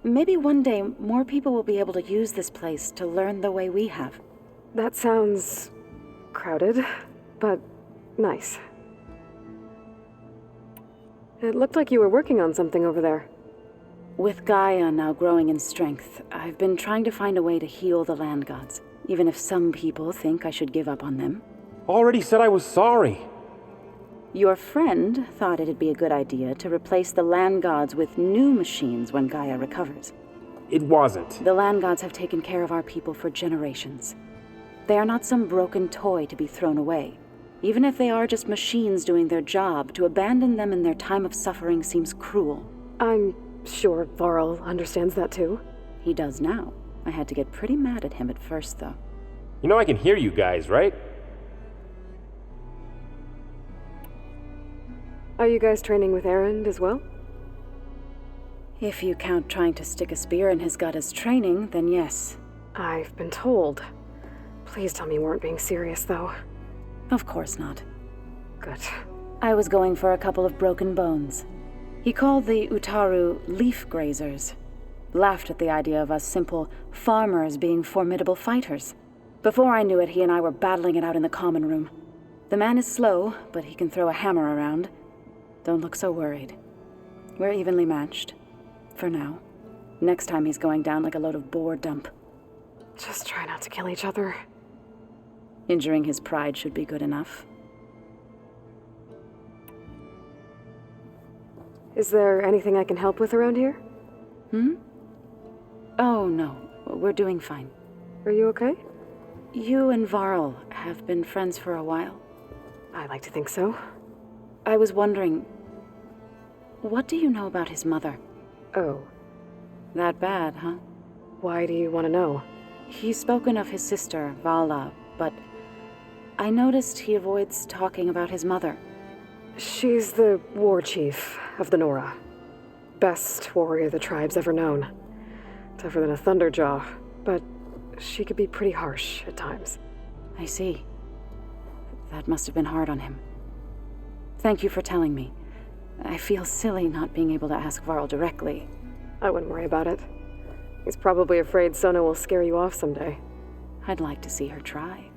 Maybe one day more people will be able to use this place to learn the way we have. That sounds crowded, but nice. It looked like you were working on something over there. With Gaia now growing in strength, I've been trying to find a way to heal the land gods, even if some people think I should give up on them. Already said I was sorry. Your friend thought it'd be a good idea to replace the land gods with new machines when Gaia recovers. It wasn't. The land gods have taken care of our people for generations. They are not some broken toy to be thrown away. Even if they are just machines doing their job, to abandon them in their time of suffering seems cruel. I'm sure Varl understands that too. He does now. I had to get pretty mad at him at first, though. You know I can hear you guys, right? Are you guys training with Erend as well? If you count trying to stick a spear in his gut as training, then yes. I've been told. Please tell me you weren't being serious, though. Of course not. Good. I was going for a couple of broken bones. He called the Utaru leaf grazers. Laughed at the idea of us simple farmers being formidable fighters. Before I knew it, he and I were battling it out in the common room. The man is slow, but he can throw a hammer around. Don't look so worried. We're evenly matched. For now. Next time he's going down like a load of boar dump. Just try not to kill each other. Injuring his pride should be good enough. Is there anything I can help with around here? Oh, no. We're doing fine. Are you okay? You and Varl have been friends for a while. I like to think so. I was wondering, what do you know about his mother? Oh. That bad, huh? Why do you want to know? He's spoken of his sister, Vala, but I noticed he avoids talking about his mother. She's the war chief of the Nora. Best warrior the tribe's ever known. Tougher than a Thunderjaw, but she could be pretty harsh at times. I see. That must have been hard on him. Thank you for telling me. I feel silly not being able to ask Varl directly. I wouldn't worry about it. He's probably afraid Sona will scare you off someday. I'd like to see her try.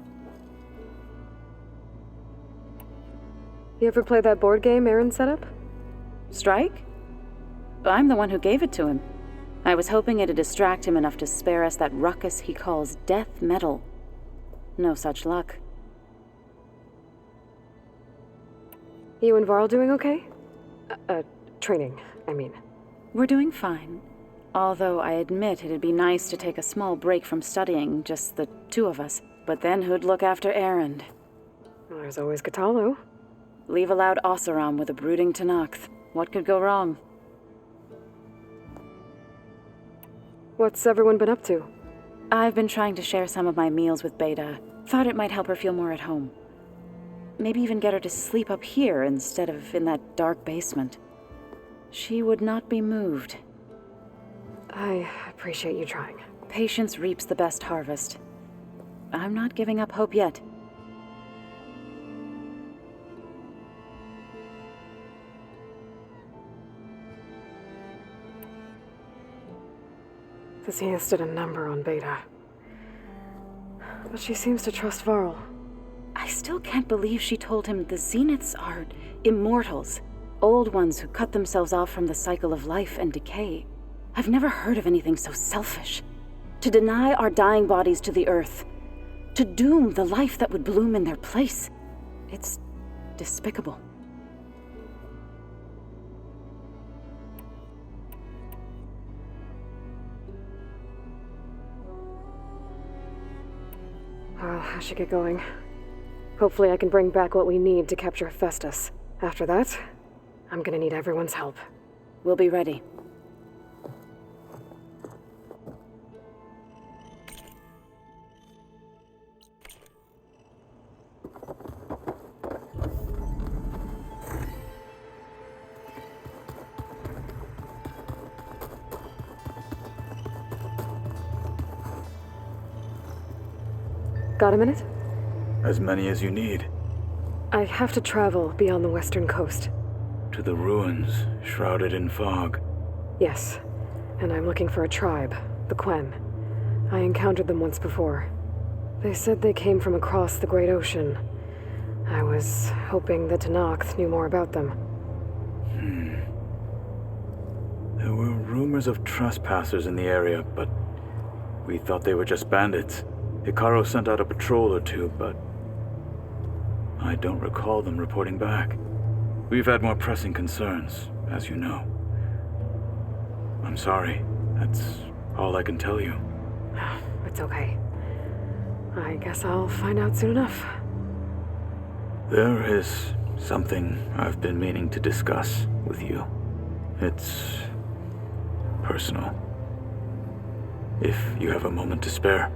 You ever play that board game Aaron set up? Strike? I'm the one who gave it to him. I was hoping it'd distract him enough to spare us that ruckus he calls death metal. No such luck. You and Varl doing okay? Training, I mean. We're doing fine. Although I admit it'd be nice to take a small break from studying, just the two of us. But then who'd look after Erend? Well, there's always Katalo. Leave a loud Oseram with a brooding Tenakth. What could go wrong? What's everyone been up to? I've been trying to share some of my meals with Beta. Thought it might help her feel more at home. Maybe even get her to sleep up here instead of in that dark basement. She would not be moved. I appreciate you trying. Patience reaps the best harvest. I'm not giving up hope yet. The Zeniths did a number on Beta. But she seems to trust Varl. I still can't believe she told him the Zeniths are immortals. Old ones who cut themselves off from the cycle of life and decay. I've never heard of anything so selfish. To deny our dying bodies to the earth. To doom the life that would bloom in their place. It's despicable. Well, I should get going. Hopefully I can bring back what we need to capture Hephaestus. After that, I'm gonna need everyone's help. We'll be ready. Got a minute? As many as you need. I have to travel beyond the western coast. To the ruins, shrouded in fog. Yes, and I'm looking for a tribe, the Quen. I encountered them once before. They said they came from across the Great Ocean. I was hoping the Tenakth knew more about them. There were rumors of trespassers in the area, but we thought they were just bandits. Hikaru sent out a patrol or two, but I don't recall them reporting back. We've had more pressing concerns, as you know. I'm sorry. That's all I can tell you. It's okay. I guess I'll find out soon enough. There is something I've been meaning to discuss with you. It's personal. If you have a moment to spare.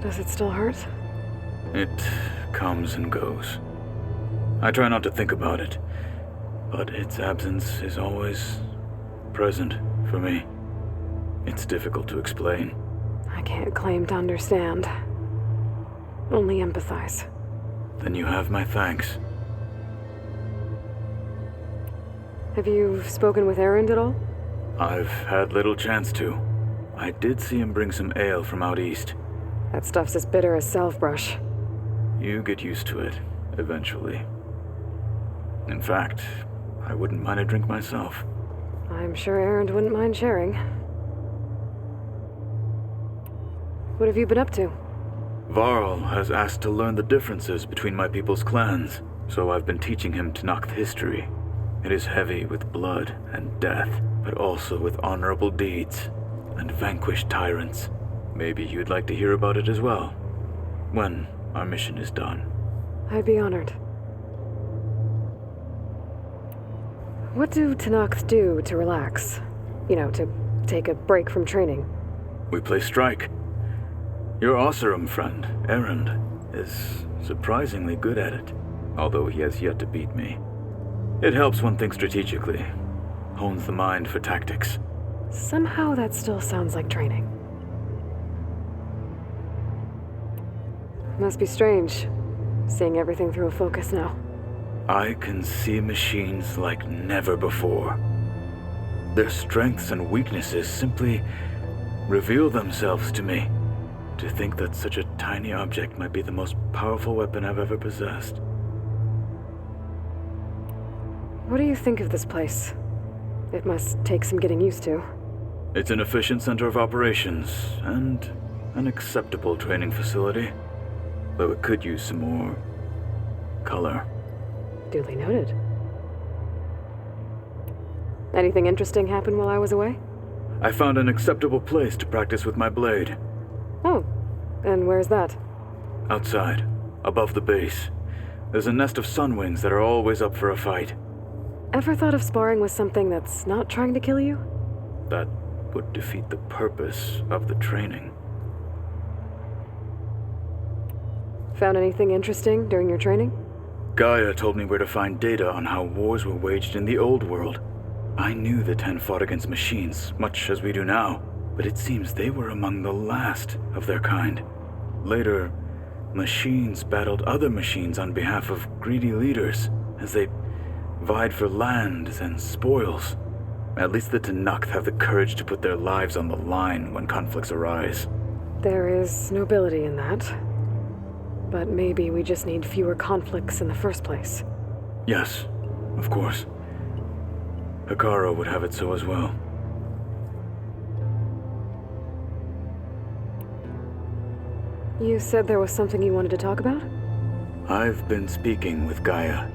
Does it still hurt? It comes and goes. I try not to think about it, but its absence is always present for me. It's difficult to explain. I can't claim to understand. Only empathize. Then you have my thanks. Have you spoken with Erend at all? I've had little chance to. I did see him bring some ale from out east. That stuff's as bitter as salve-brush. You get used to it, eventually. In fact, I wouldn't mind a drink myself. I'm sure Erend wouldn't mind sharing. What have you been up to? Varl has asked to learn the differences between my people's clans, so I've been teaching him Tenakth history. It is heavy with blood and death, but also with honorable deeds and vanquished tyrants. Maybe you'd like to hear about it as well, when our mission is done. I'd be honored. What do Tenakth do to relax? You know, to take a break from training? We play strike. Your Oseram friend, Erend, is surprisingly good at it, although he has yet to beat me. It helps one think strategically, hones the mind for tactics. Somehow that still sounds like training. Must be strange, seeing everything through a focus now. I can see machines like never before. Their strengths and weaknesses simply reveal themselves to me. To think that such a tiny object might be the most powerful weapon I've ever possessed. What do you think of this place? It must take some getting used to. It's an efficient center of operations, and an acceptable training facility. Though it could use some more color. Duly noted. Anything interesting happen while I was away? I found an acceptable place to practice with my blade. Oh, and where's that? Outside, above the base. There's a nest of sunwings that are always up for a fight. Ever thought of sparring with something that's not trying to kill you? That would defeat the purpose of the training. Found anything interesting during your training? Gaia told me where to find data on how wars were waged in the old world. I knew the 10 fought against machines, much as we do now, but it seems they were among the last of their kind. Later, machines battled other machines on behalf of greedy leaders as they vied for lands and spoils. At least the Tenakth have the courage to put their lives on the line when conflicts arise. There is nobility in that. But maybe we just need fewer conflicts in the first place. Yes, of course. Hekarro would have it so as well. You said there was something you wanted to talk about? I've been speaking with Gaia.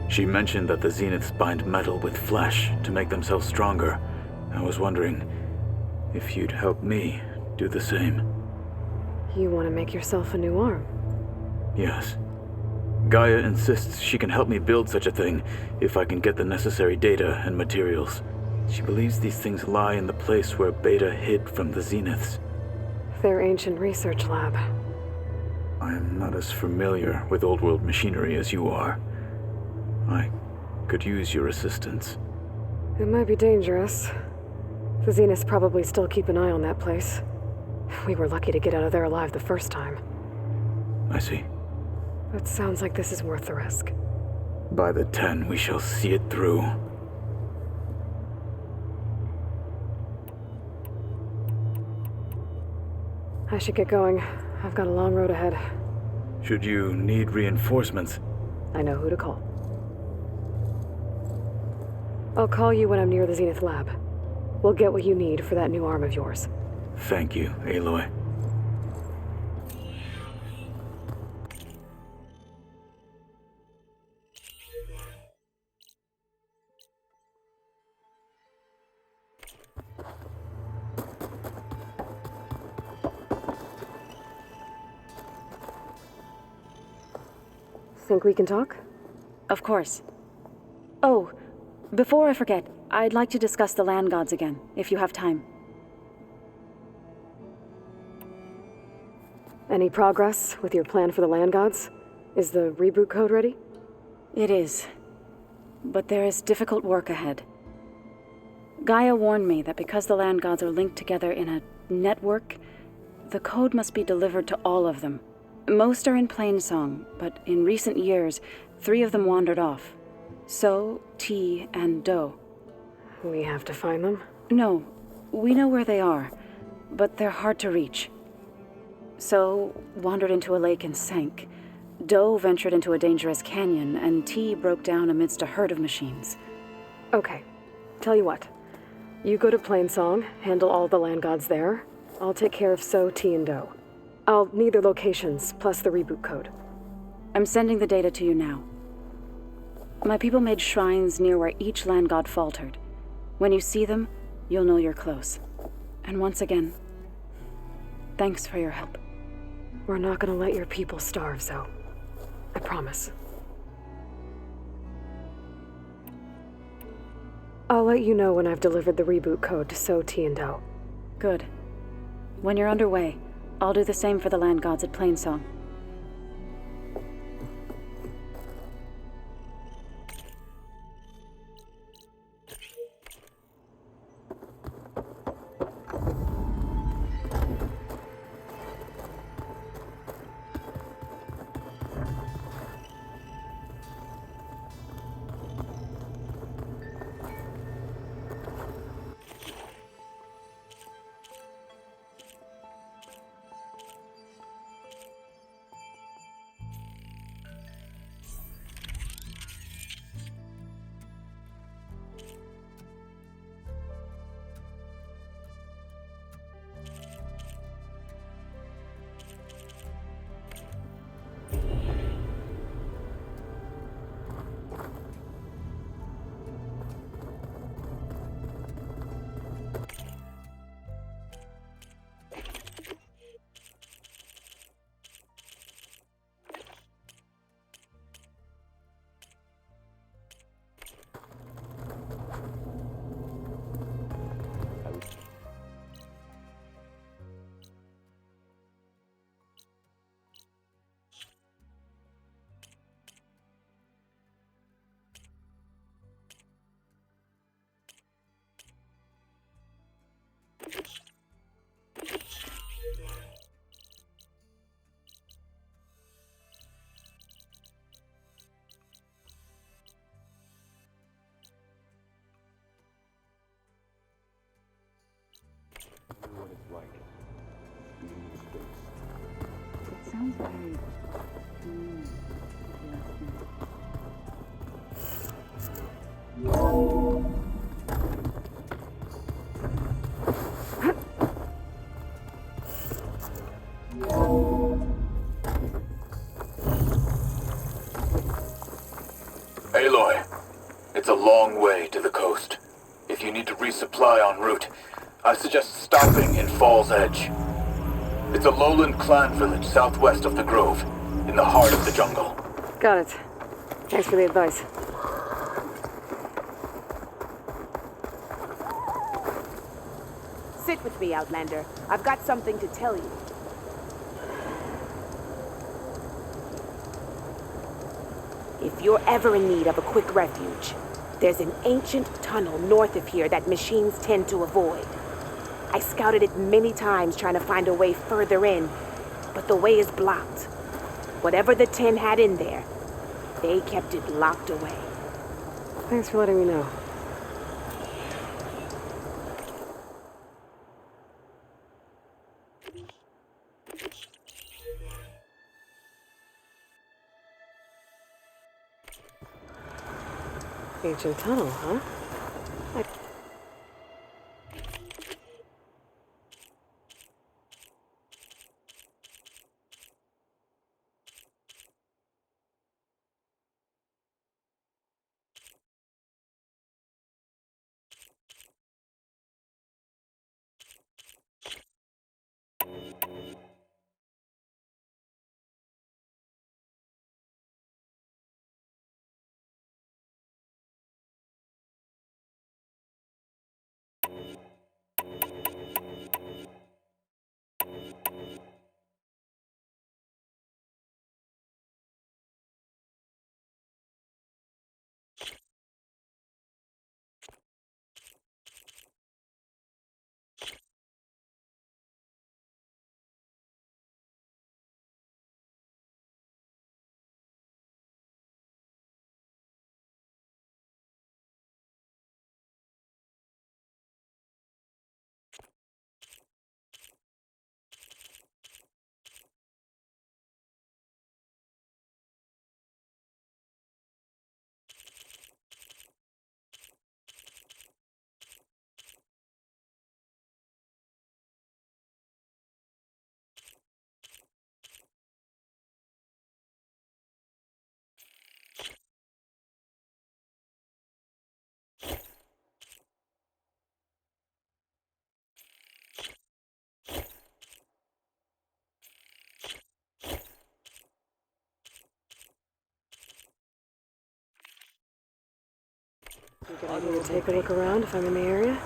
She mentioned that the Zeniths bind metal with flesh to make themselves stronger. I was wondering if you'd help me do the same. You want to make yourself a new arm? Yes. Gaia insists she can help me build such a thing if I can get the necessary data and materials. She believes these things lie in the place where Beta hid from the Zeniths. Their ancient research lab. I am not as familiar with old world machinery as you are. I could use your assistance. It might be dangerous. The Zeniths probably still keep an eye on that place. We were lucky to get out of there alive the first time. I see. But sounds like this is worth the risk. By the 10, we shall see it through. I should get going. I've got a long road ahead. Should you need reinforcements? I know who to call. I'll call you when I'm near the Zenith lab. We'll get what you need for that new arm of yours. Thank you, Aloy. Think we can talk? Of course. Oh, before I forget, I'd like to discuss the land gods again, if you have time. Any progress with your plan for the land gods? Is the reboot code ready? It is. But there is difficult work ahead. Gaia warned me that because the land gods are linked together in a network, the code must be delivered to all of them. Most are in Plainsong, but in recent years, 3 of them wandered off. So, T, and Do. We have to find them? No, we know where they are, but they're hard to reach. So, wandered into a lake and sank. Do ventured into a dangerous canyon, and T broke down amidst a herd of machines. Okay, tell you what. You go to Plainsong, handle all the land gods there. I'll take care of So, T, and Do. I'll need their locations, plus the reboot code. I'm sending the data to you now. My people made shrines near where each land god faltered. When you see them, you'll know you're close. And once again, thanks for your help. We're not gonna let your people starve, Zoe. I promise. I'll let you know when I've delivered the reboot code to So, T, and Do. Good. When you're underway, I'll do the same for the land gods at Plainsong. Aloy, it's a long way to the coast. If you need to resupply en route, I suggest stopping in Fall's Edge. It's a lowland clan village southwest of the Grove, in the heart of the jungle. Got it. Thanks for the advice. Sit with me, Outlander. I've got something to tell you. If you're ever in need of a quick refuge, there's an ancient tunnel north of here that machines tend to avoid. I scouted it many times trying to find a way further in, but the way is blocked. Whatever the 10 had in there, they kept it locked away. Thanks for letting me know. Ancient tunnel, huh? Good idea to take a look around if I'm in the area.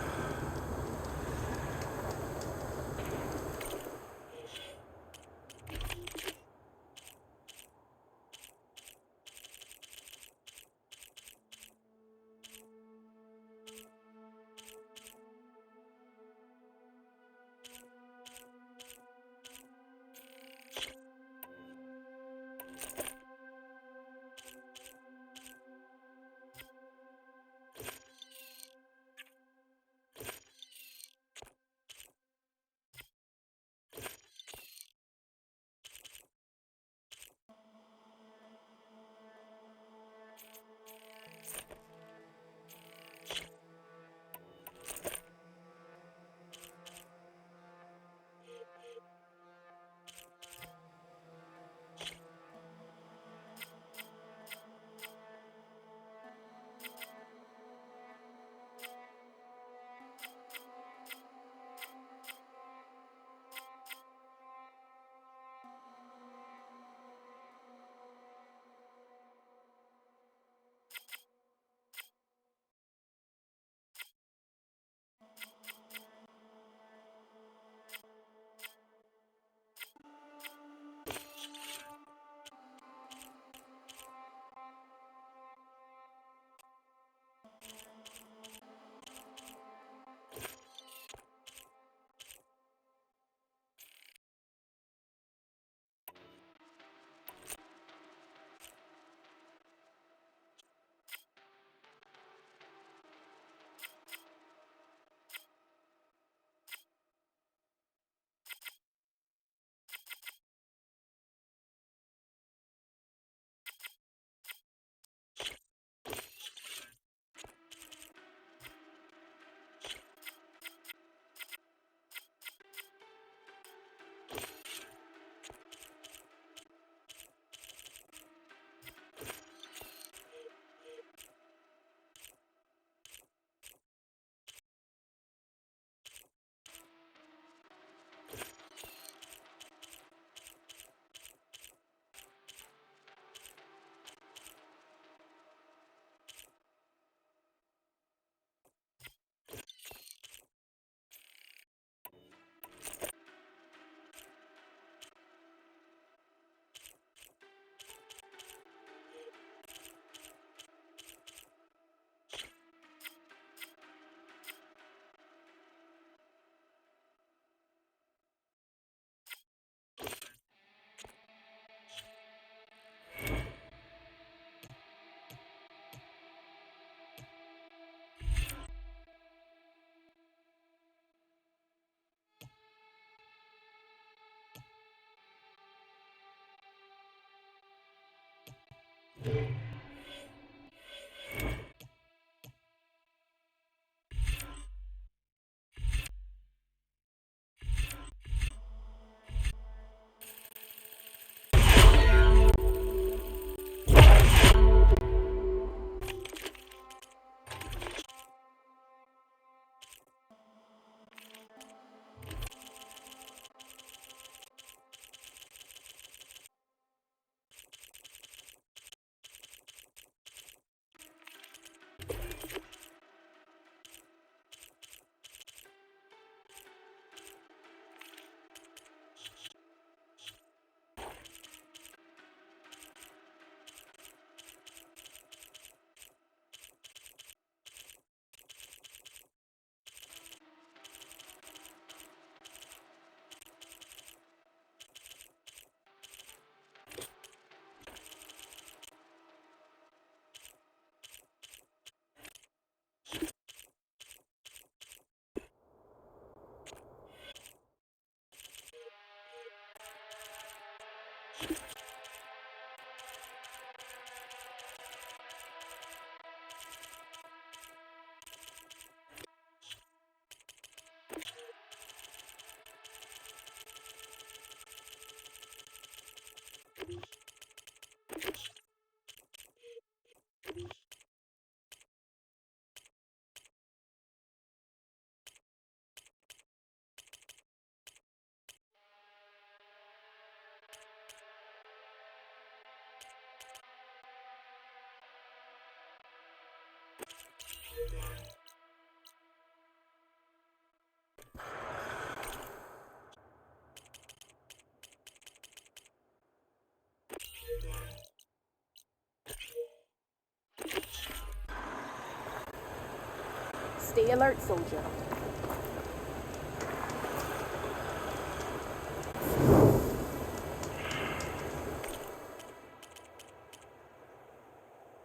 Stay alert, soldier.